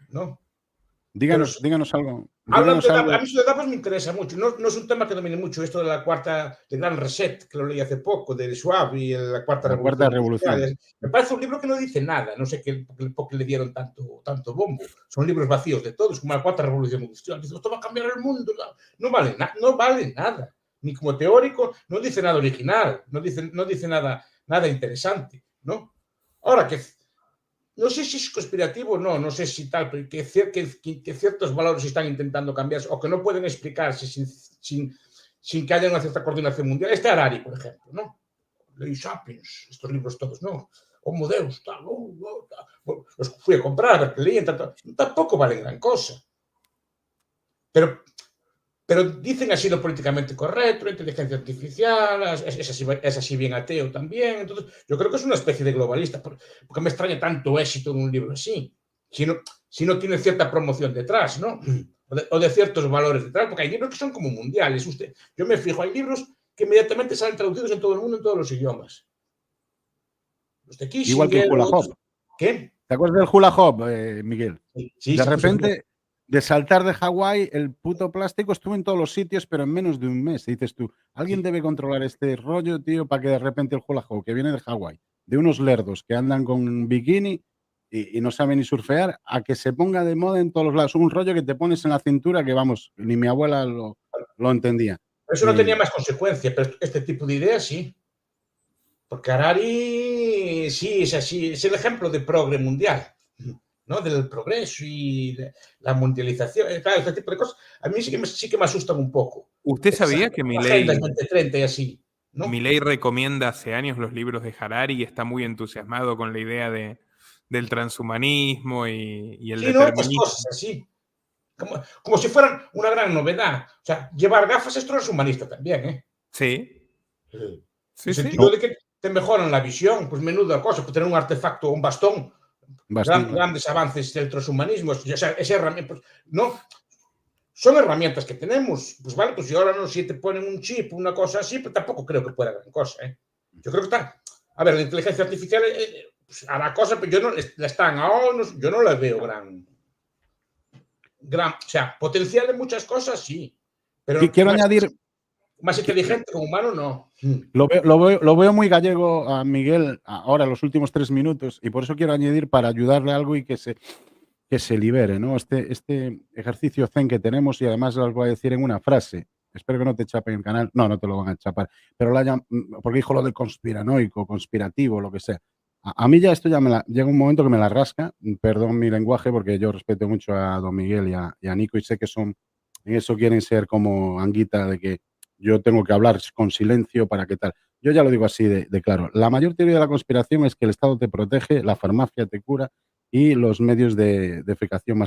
¿no? Díganos algo. Hablan de a mí eso de Davos me interesa mucho. No es un tema que domine mucho, esto de la cuarta, de Gran Reset, que lo leí hace poco, de Schwab y la cuarta revolución. Me parece un libro que no dice nada. No sé por qué le dieron tanto bombo. Son libros vacíos de todos, como la cuarta revolución industrial. Dice, esto va a cambiar el mundo. No vale nada. Ni como teórico, no dice nada original, no dice nada interesante, ¿no? Ahora, que no sé si es conspirativo o no sé si tal, pero que ciertos valores están intentando cambiarse o que no pueden explicarse sin que haya una cierta coordinación mundial. Harari, por ejemplo, ¿no? Leí Sapiens, estos libros todos, ¿no? Homo Deus, tal, tal. Los fui a comprar, a ver qué leían, tampoco valen gran cosa. Pero dicen así lo políticamente correcto, la inteligencia artificial, es así bien ateo también. Entonces, yo creo que es una especie de globalista, porque me extraña tanto éxito en un libro así, si no tiene cierta promoción detrás, ¿no? O de ciertos valores detrás, porque hay libros que son como mundiales. Yo me fijo, hay libros que inmediatamente salen traducidos en todo el mundo, en todos los idiomas. Los de Kissinger, igual que el Hula Hoop. ¿Qué? ¿Te acuerdas del Hula Hoop, Miguel? Sí, de repente, de saltar de Hawái, el puto plástico estuvo en todos los sitios, pero en menos de un mes. Y dices tú, alguien debe controlar este rollo, tío, para que de repente el Hula Hoop, que viene de Hawái, de unos lerdos que andan con un bikini y no saben ni surfear, a que se ponga de moda en todos los lados. Un rollo que te pones en la cintura que, vamos, ni mi abuela lo entendía. Eso no tenía más consecuencia, pero este tipo de ideas sí. Porque Harari sí es así, es el ejemplo de progre mundial, ¿no? Del progreso y de la mundialización, claro, este tipo de cosas. A mí sí que me asustan un poco. ¿Usted sabía que Milei 2030 y así, ¿no? Milei recomienda hace años los libros de Harari y está muy entusiasmado con la idea del transhumanismo y el determinismo? Cosas así. Como si fueran una gran novedad. O sea, llevar gafas es transhumanista también, ¿eh? Sí. En el sentido de que te mejoran la visión, pues menuda cosa, pues tener un artefacto, un bastón. Grandes avances del transhumanismo, o sea, esa herramienta, pues, no, son herramientas que tenemos, pues vale, pues si ahora no, si te ponen un chip, una cosa así, pues tampoco creo que pueda gran cosa, ¿eh? Yo creo que está, a ver, la inteligencia artificial pues, hará cosas, pero yo no la veo gran, o sea, potencial en muchas cosas, sí, pero quiero añadir... Más inteligente como humano, no. Lo veo muy gallego a Miguel ahora, los últimos 3 minutos, y por eso quiero añadir para ayudarle algo y que se libere, ¿no? Este ejercicio zen que tenemos, y además lo voy a decir en una frase. Espero que no te chapen el canal. No te lo van a chapar. Pero porque dijo lo del conspiranoico, conspirativo, lo que sea. A mí ya esto llega un momento que me la rasca. Perdón mi lenguaje, porque yo respeto mucho a don Miguel y a Nico, y sé que en eso quieren ser como Anguita, de que yo tengo que hablar con silencio para qué tal. Yo ya lo digo así de claro. La mayor teoría de la conspiración es que el Estado te protege, la farmacia te cura y los medios de intoxicación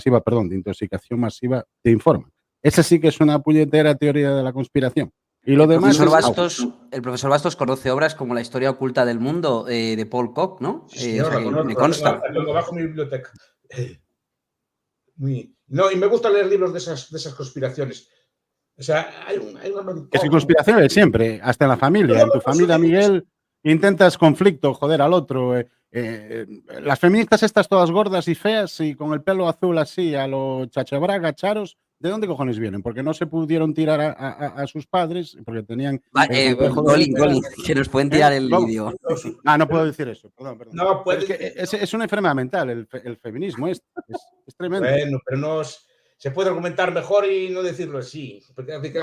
masiva te informan. Esa sí que es una puñetera teoría de la conspiración. Y lo demás el profesor Bastos conoce obras como La historia oculta del mundo de Paul Koch, ¿no? Sí, me consta. Tengo bajo mi biblioteca. Y me gusta leer libros de esas conspiraciones. O sea, hay una... Es que conspiración es siempre, hasta en la familia. En tu familia, Miguel, intentas conflicto, joder al otro. Las feministas estas todas gordas y feas y con el pelo azul así, a lo chachabraga, charos, ¿de dónde cojones vienen? Porque no se pudieron tirar a sus padres, porque tenían... Goli, que nos pueden tirar el vídeo. No puedo decir eso, perdón. No, es que es una enfermedad mental el feminismo, es tremendo. Bueno, pero no... Se puede argumentar mejor y no decirlo así.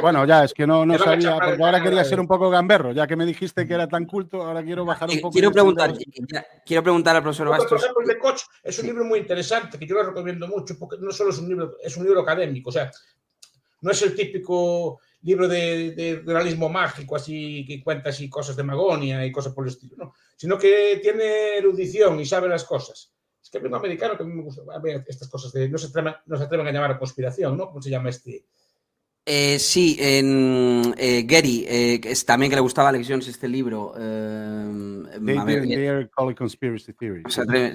Bueno, ya, es que no sabía, porque ahora quería ser un poco gamberro, ya que me dijiste que era tan culto, ahora quiero bajar un poco. Quiero preguntar al profesor Bastos. Por ejemplo, el de Koch es un libro muy interesante, que yo lo recomiendo mucho, porque no solo es un libro académico, o sea, no es el típico libro de realismo mágico, así que cuenta así cosas de Magonia y cosas por el estilo, ¿no? Sino que tiene erudición y sabe las cosas. Es que hay un americano que a mí me gusta ver estas cosas no se atreven a llamar a conspiración, ¿no? ¿Cómo se llama este? Sí, en Getty, también que le gustaba a Alex Jones este libro. They call it conspiracy theory.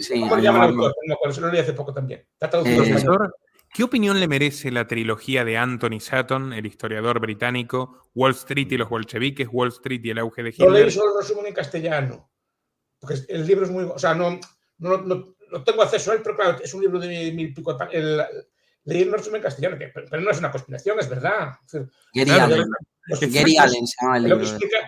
Sí, ¿Cómo le llaman al autor? No me acuerdo, se lo leí hace poco también. Está traducido en español. Profesor, ¿qué opinión le merece la trilogía de Anthony Sutton, el historiador británico, Wall Street y los bolcheviques, Wall Street y el auge de Hitler? Lo leí solo el resumen en castellano, porque el libro es muy... O sea, no tengo acceso a él, pero claro, es un libro de 1000 y pico... Leí el resumen en castellano, pero no es una conspiración, es verdad. Gary Allen. Gary Allen se llama el libro. Lo que explica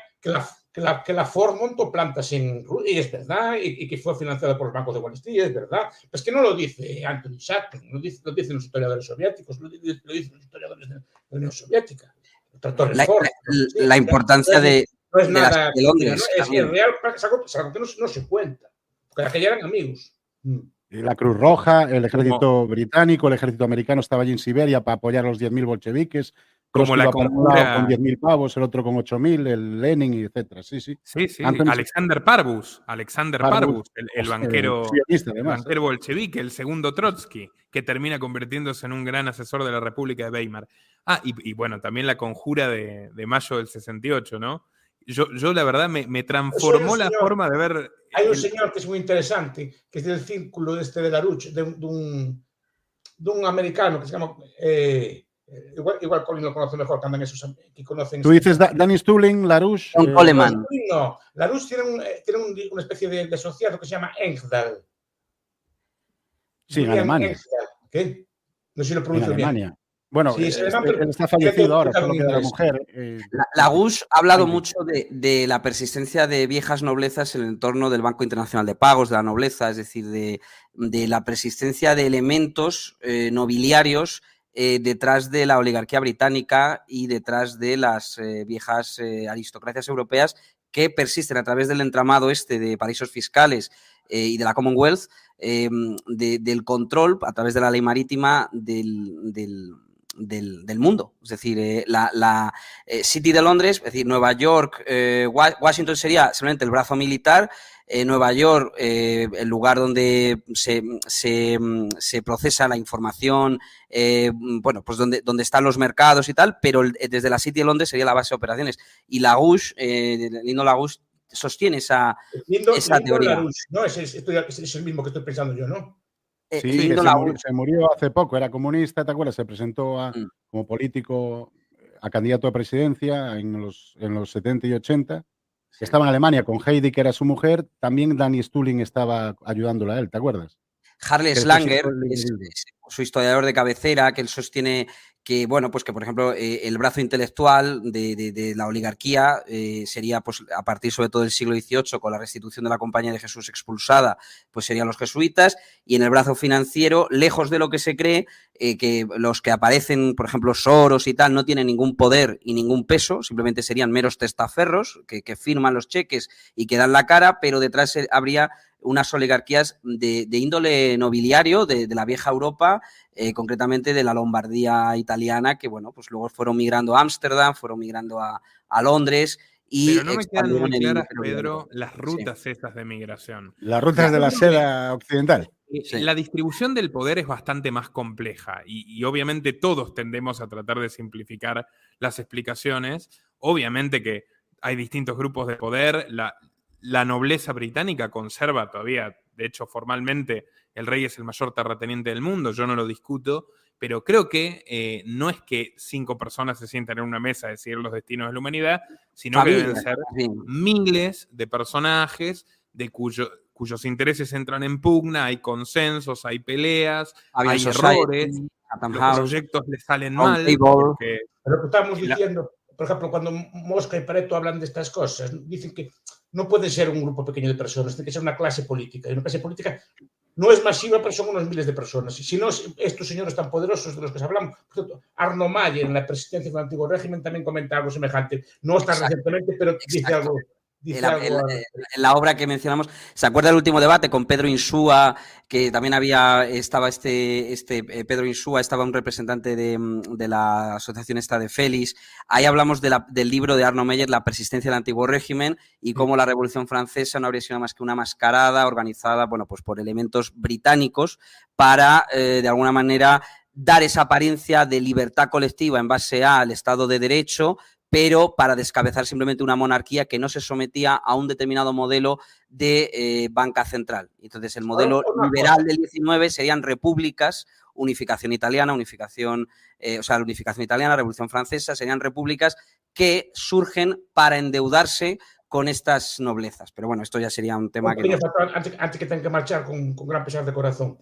que la Ford montó plantas en Rusia, y es verdad, y que fue financiada por los bancos de Wall Street, es verdad. Pero es que no lo dice Anthony Sutton, lo dicen los historiadores soviéticos, lo dicen los historiadores de la Unión Soviética. La importancia de... No es nada de Londres. ¿no? Es real, es algo que no se cuenta, porque aquellos eran amigos. La Cruz Roja, el ejército británico, el ejército americano estaba allí en Siberia para apoyar a los 10.000 bolcheviques. Como la conjura con 10.000 pavos, el otro con 8.000, el Lenin, etcétera. Sí. Alexander Parbus, el banquero, el banquero bolchevique, el segundo Trotsky, que termina convirtiéndose en un gran asesor de la República de Weimar. Y bueno, también la conjura de mayo del 68, ¿no? Yo la verdad me transformó la forma de ver. Hay un señor que es muy interesante, que es del círculo de Larouche, de un americano que se llama igual Colin lo conoce mejor, que andan esos que conocen. Tú dices Danny Stulin, Larouche. Coleman. No, Larouche tiene una especie de asociado que se llama Engdahl. Sí, en Alemania. Engdahl. ¿Qué? No sé si lo pronuncio bien. Alemania. Bueno, sí, él está fallecido ahora, solo queda la mujer. Lagouche ha hablado mucho de la persistencia de viejas noblezas en el entorno del Banco Internacional de Pagos, de la nobleza, es decir, de la persistencia de elementos nobiliarios detrás de la oligarquía británica y detrás de las viejas aristocracias europeas que persisten a través del entramado de paraísos fiscales y de la Commonwealth, del control a través de la ley marítima del mundo. Es decir, la City de Londres, es decir, Nueva York, Washington sería simplemente el brazo militar, Nueva York, el lugar donde se procesa la información, bueno, pues donde están los mercados y tal, pero desde la City de Londres sería la base de operaciones. Y Lagouche, Lindo Lagouche, sostiene esa teoría. Larouche, ¿no? Es el mismo que estoy pensando yo, ¿no? Sí, se murió hace poco, era comunista, ¿te acuerdas? Se presentó como político a candidato a presidencia en los 70 y 80. Sí. Estaba en Alemania con Heidi, que era su mujer. También Danny Stulin estaba ayudándola a él, ¿te acuerdas? Harley Slanger, es su historiador de cabecera, que él sostiene que, bueno, pues que, por ejemplo, el brazo intelectual de la oligarquía sería, pues, a partir sobre todo del siglo XVIII, con la restitución de la Compañía de Jesús expulsada, pues serían los jesuitas, y en el brazo financiero, lejos de lo que se cree, que los que aparecen, por ejemplo, Soros y tal, no tienen ningún poder y ningún peso, simplemente serían meros testaferros que firman los cheques y que dan la cara, pero detrás habría unas oligarquías de índole nobiliario de la vieja Europa, concretamente de la Lombardía italiana, que bueno, pues luego fueron migrando a Ámsterdam, fueron migrando a Londres. Pero no me quedan muy claras, Pedro, las rutas estas de migración. Las rutas de la seda occidental. Sí. La distribución del poder es bastante más compleja y obviamente todos tendemos a tratar de simplificar las explicaciones. Obviamente que hay distintos grupos de poder. La nobleza británica conserva todavía, de hecho, formalmente, el rey es el mayor terrateniente del mundo, yo no lo discuto, pero creo que no es que 5 personas se sientan en una mesa a decidir los destinos de la humanidad, sino que deben ser miles de personajes de cuyos intereses entran en pugna, hay consensos, hay peleas, hay errores, los proyectos les salen mal. Pero que estamos diciendo, por ejemplo, cuando Mosca y Pareto hablan de estas cosas, dicen que no puede ser un grupo pequeño de personas, tiene que ser una clase política. Y una clase política no es masiva, pero son unos miles de personas. Y si no, estos señores tan poderosos de los que hablamos, por cierto, Arno Mayer, en la presidencia del antiguo régimen, también comenta algo semejante. No está recientemente, pero dice algo dice En algo. la obra que mencionamos, ¿se acuerda del último debate con Pedro Insúa? Que también estaba Pedro Insúa, estaba un representante de la asociación esta de Félix. Ahí hablamos del libro de Arno Meyer, La persistencia del antiguo régimen, y cómo la Revolución Francesa no habría sido más que una mascarada organizada, bueno, pues por elementos británicos para, de alguna manera, dar esa apariencia de libertad colectiva en base al Estado de Derecho, pero para descabezar simplemente una monarquía que no se sometía a un determinado modelo de banca central. Entonces, el modelo liberal del 19 serían repúblicas, unificación italiana, la unificación italiana, Revolución Francesa, serían repúblicas que surgen para endeudarse con estas noblezas. Pero bueno, esto ya sería un tema que... Antes que tenga que marchar con gran pesar de corazón.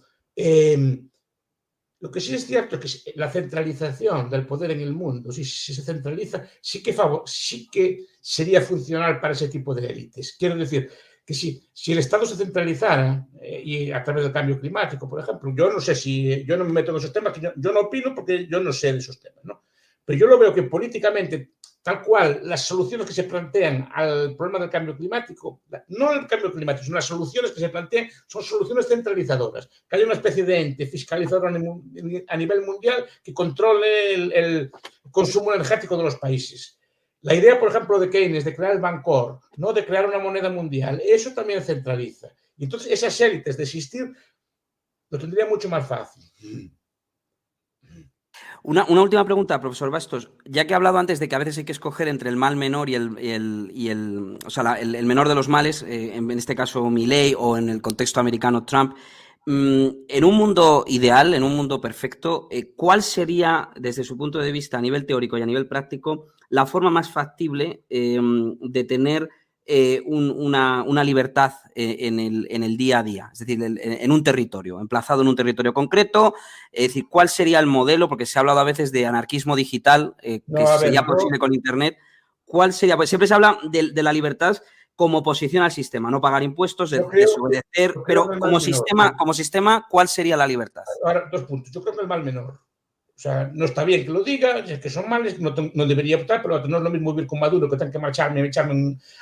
Lo que sí es cierto es que la centralización del poder en el mundo, si se centraliza, sí que sería funcional para ese tipo de élites. Quiero decir que si el Estado se centralizara, y a través del cambio climático, por ejemplo, yo no sé si, yo no me meto en esos temas, que yo no opino porque yo no sé de esos temas, ¿no? Pero yo lo veo que políticamente, tal cual, las soluciones que se plantean al problema del cambio climático, no el cambio climático, sino las soluciones que se plantean son soluciones centralizadoras, que haya una especie de ente fiscalizador a nivel mundial que controle el consumo energético de los países. La idea, por ejemplo, de Keynes, de crear el Bancor, ¿no? De crear una moneda mundial, eso también centraliza. Y entonces esas élites de existir lo tendría mucho más fácil. Una última pregunta, profesor Bastos. Ya que he hablado antes de que a veces hay que escoger entre el mal menor y el menor de los males, en este caso Milei o en el contexto americano Trump, en un mundo ideal, en un mundo perfecto, ¿cuál sería, desde su punto de vista a nivel teórico y a nivel práctico, la forma más factible de tener una libertad en el día a día, es decir, en un territorio, emplazado en un territorio concreto? Es decir, ¿cuál sería el modelo? Porque se ha hablado a veces de anarquismo digital, sería posible con Internet. ¿Cuál sería? Pues siempre se habla de la libertad como oposición al sistema, no pagar impuestos, desobedecer, pero como sistema, ¿cuál sería la libertad? Ahora, 2 puntos. Yo creo que el mal menor. O sea, no está bien que lo diga, es que son males, no debería optar, pero no es lo mismo vivir con Maduro, que tengo que echarme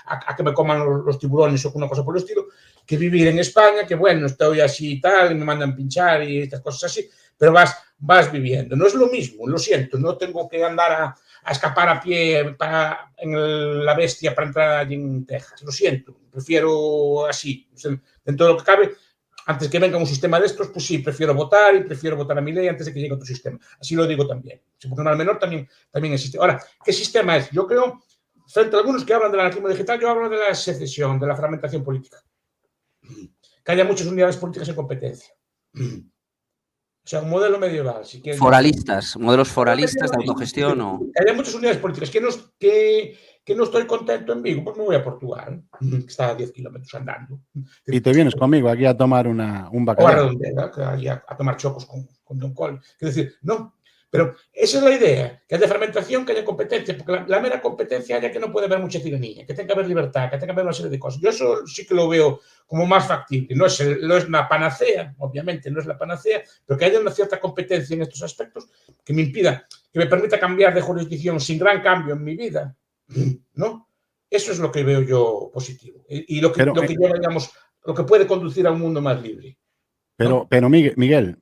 a que me coman los tiburones o una cosa por el estilo, que vivir en España, que bueno, estoy así y tal, y me mandan pinchar y estas cosas así, pero vas viviendo. No es lo mismo, lo siento, no tengo que andar a escapar a pie en la bestia para entrar allí en Texas. Lo siento, prefiero así, dentro de lo que cabe. Antes que venga un sistema de estos, pues sí, prefiero votar a Milei antes de que llegue otro sistema. Así lo digo también. Porque el mal menor también existe. Ahora, ¿qué sistema es? Yo creo, frente a algunos que hablan del anarquismo digital, yo hablo de la secesión, de la fragmentación política. Que haya muchas unidades políticas en competencia. O sea, un modelo medieval. Si quieren, modelos foralistas de autogestión o... Que haya muchas unidades políticas. Que no estoy contento en Vigo, pues me voy a Portugal, que está a 10 kilómetros andando. Y te vienes conmigo aquí a tomar un bacalao. O a Redondela, a tomar chocos con Don Col. Es decir, no. Pero esa es la idea, que haya fragmentación, que haya competencia, porque la mera competencia haya que no puede haber mucha tiranía, que tenga que haber libertad, que tenga que haber una serie de cosas. Yo eso sí que lo veo como más factible. No es una panacea, obviamente, no es la panacea, pero que haya una cierta competencia en estos aspectos que me permita cambiar de jurisdicción sin gran cambio en mi vida, ¿no? Eso es lo que veo yo positivo. Y lo que lleva, digamos, lo que puede conducir a un mundo más libre. ¿No? Pero Miguel,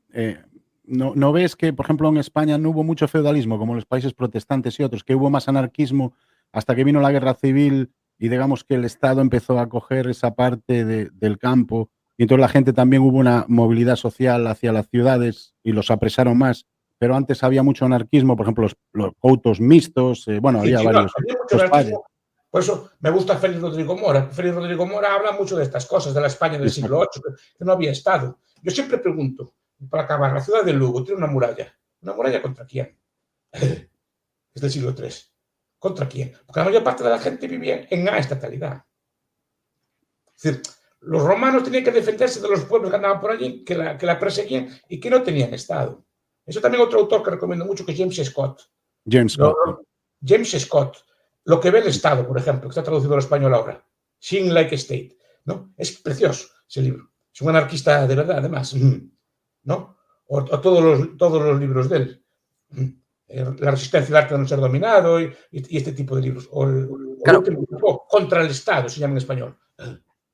¿no ves que, por ejemplo, en España no hubo mucho feudalismo como en los países protestantes y otros, que hubo más anarquismo hasta que vino la guerra civil y digamos que el Estado empezó a coger esa parte del campo y entonces la gente también hubo una movilidad social hacia las ciudades y los apresaron más? Pero antes había mucho anarquismo, por ejemplo, los coutos mixtos, había varios. Había mucho anarquismo. Por eso me gusta Félix Rodrigo Mora. Félix Rodrigo Mora habla mucho de estas cosas, de la España del siglo VIII, que no había Estado. Yo siempre pregunto, para acabar, la ciudad de Lugo tiene una muralla. ¿Una muralla contra quién? Es del siglo III. ¿Contra quién? Porque la mayor parte de la gente vivía en estatalidad. Es decir, los romanos tenían que defenderse de los pueblos que andaban por allí, que la perseguían y que no tenían Estado. Eso también otro autor que recomiendo mucho, que es James Scott. James Scott. Lo que ve el Estado, por ejemplo, que está traducido al español ahora. Seeing Like a State. ¿No? Es precioso ese libro. Es un anarquista de verdad, además. ¿No? O todos los libros de él. La resistencia al arte de no ser dominado y este tipo de libros. O el último grupo, Contra el Estado, se llama en español.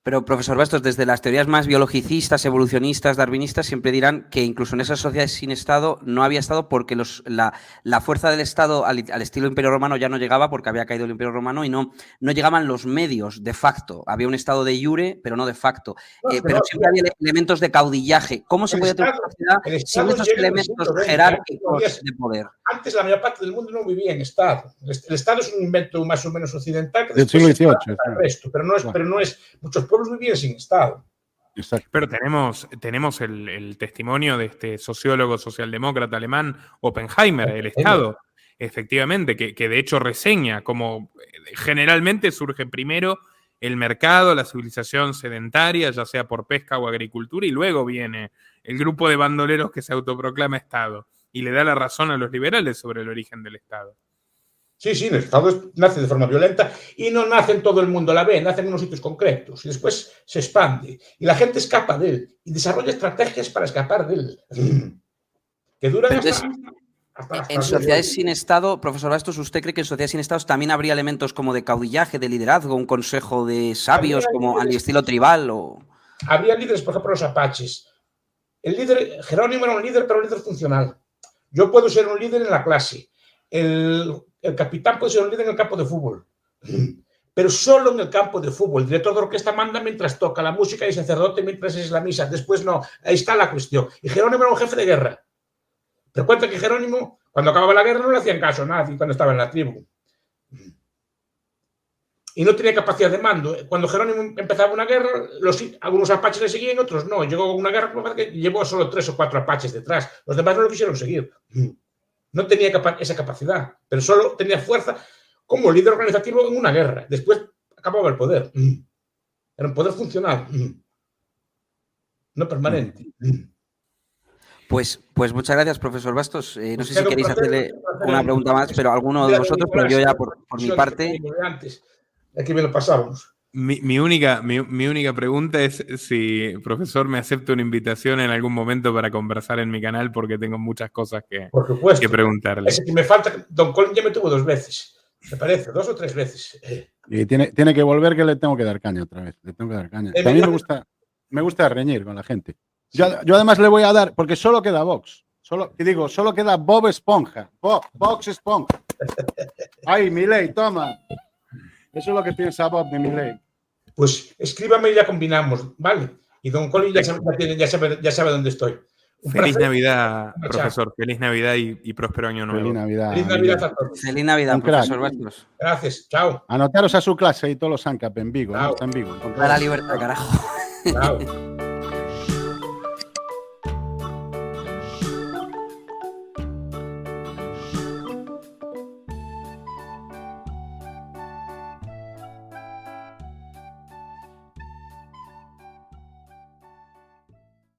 Pero, profesor Bastos, desde las teorías más biologicistas, evolucionistas, darwinistas, siempre dirán que incluso en esas sociedades sin Estado no había Estado porque la fuerza del Estado al estilo Imperio Romano ya no llegaba porque había caído el Imperio Romano y no llegaban los medios de facto. Había un Estado de jure, pero no de facto. Pero siempre había elementos de caudillaje. ¿Cómo se podía tener una sociedad sin esos elementos jerárquicos de poder? Antes la mayor parte del mundo no vivía en Estado. El Estado es un invento más o menos occidental que del siglo XVIII, el resto, pero no es muchos pueblos vivían sin Estado. Exacto. Pero tenemos el testimonio de este sociólogo socialdemócrata alemán Oppenheimer, el Estado, efectivamente, que de hecho reseña como generalmente surge primero el mercado, la civilización sedentaria, ya sea por pesca o agricultura, y luego viene el grupo de bandoleros que se autoproclama Estado y le da la razón a los liberales sobre el origen del Estado. Sí, el Estado nace de forma violenta y no nace en todo el mundo a la vez, nace en unos sitios concretos y después se expande y la gente escapa de él y desarrolla estrategias para escapar de él que duran hasta en sociedades sin Estado, profesor Bastos, ¿usted cree que en sociedades sin Estados también habría elementos como de caudillaje, de liderazgo, un consejo de sabios como al estilo tribal? Habría líderes, por ejemplo, los apaches. El líder, Jerónimo era un líder, pero un líder funcional. Yo puedo ser un líder en la clase. El capitán puede ser un líder en el campo de fútbol, pero solo en el campo de fútbol. El director de orquesta manda mientras toca la música y el sacerdote mientras es la misa. Después no. Ahí está la cuestión. Y Jerónimo era un jefe de guerra. Pero cuenta que Jerónimo, cuando acababa la guerra, no le hacían caso a nadie cuando estaba en la tribu. Y no tenía capacidad de mando. Cuando Jerónimo empezaba una guerra, algunos apaches le seguían, otros no. Llegó una guerra que llevó solo 3 o 4 apaches detrás. Los demás no lo quisieron seguir. No tenía esa capacidad, pero solo tenía fuerza como líder organizativo en una guerra. Después acababa el poder. Era un poder funcional, no permanente. Pues muchas gracias, profesor Bastos. No sé si queréis hacerle una pregunta más, pero alguno de vosotros, pero yo ya por mi parte... Aquí me lo pasábamos. Mi única pregunta es si, profesor, me acepta una invitación en algún momento para conversar en mi canal, porque tengo muchas cosas que preguntarle. Es que me falta. Don Colin ya me tuvo 2 veces. Me parece, 2 o 3 veces. Y tiene que volver, que le tengo que dar caña otra vez. Le tengo que dar caña. También me gusta reñir con la gente. Yo además le voy a dar, porque solo queda Vox. Solo queda Bob Esponja. Vox Esponja. Ay, Milei, toma. Eso es lo que piensa Bob de Milei. Pues escríbame y ya combinamos, ¿vale? Y don Colin ya sabe dónde estoy. Feliz Navidad, profesor. Feliz Navidad y próspero año nuevo. Feliz Navidad. Feliz Navidad a todos. Feliz Navidad, profesor Bastos. Gracias, chao. Anotaros a su clase y todos los ANCAP en Vigo. Chao. ¿No? Está en Vigo. A la libertad, carajo. Chao.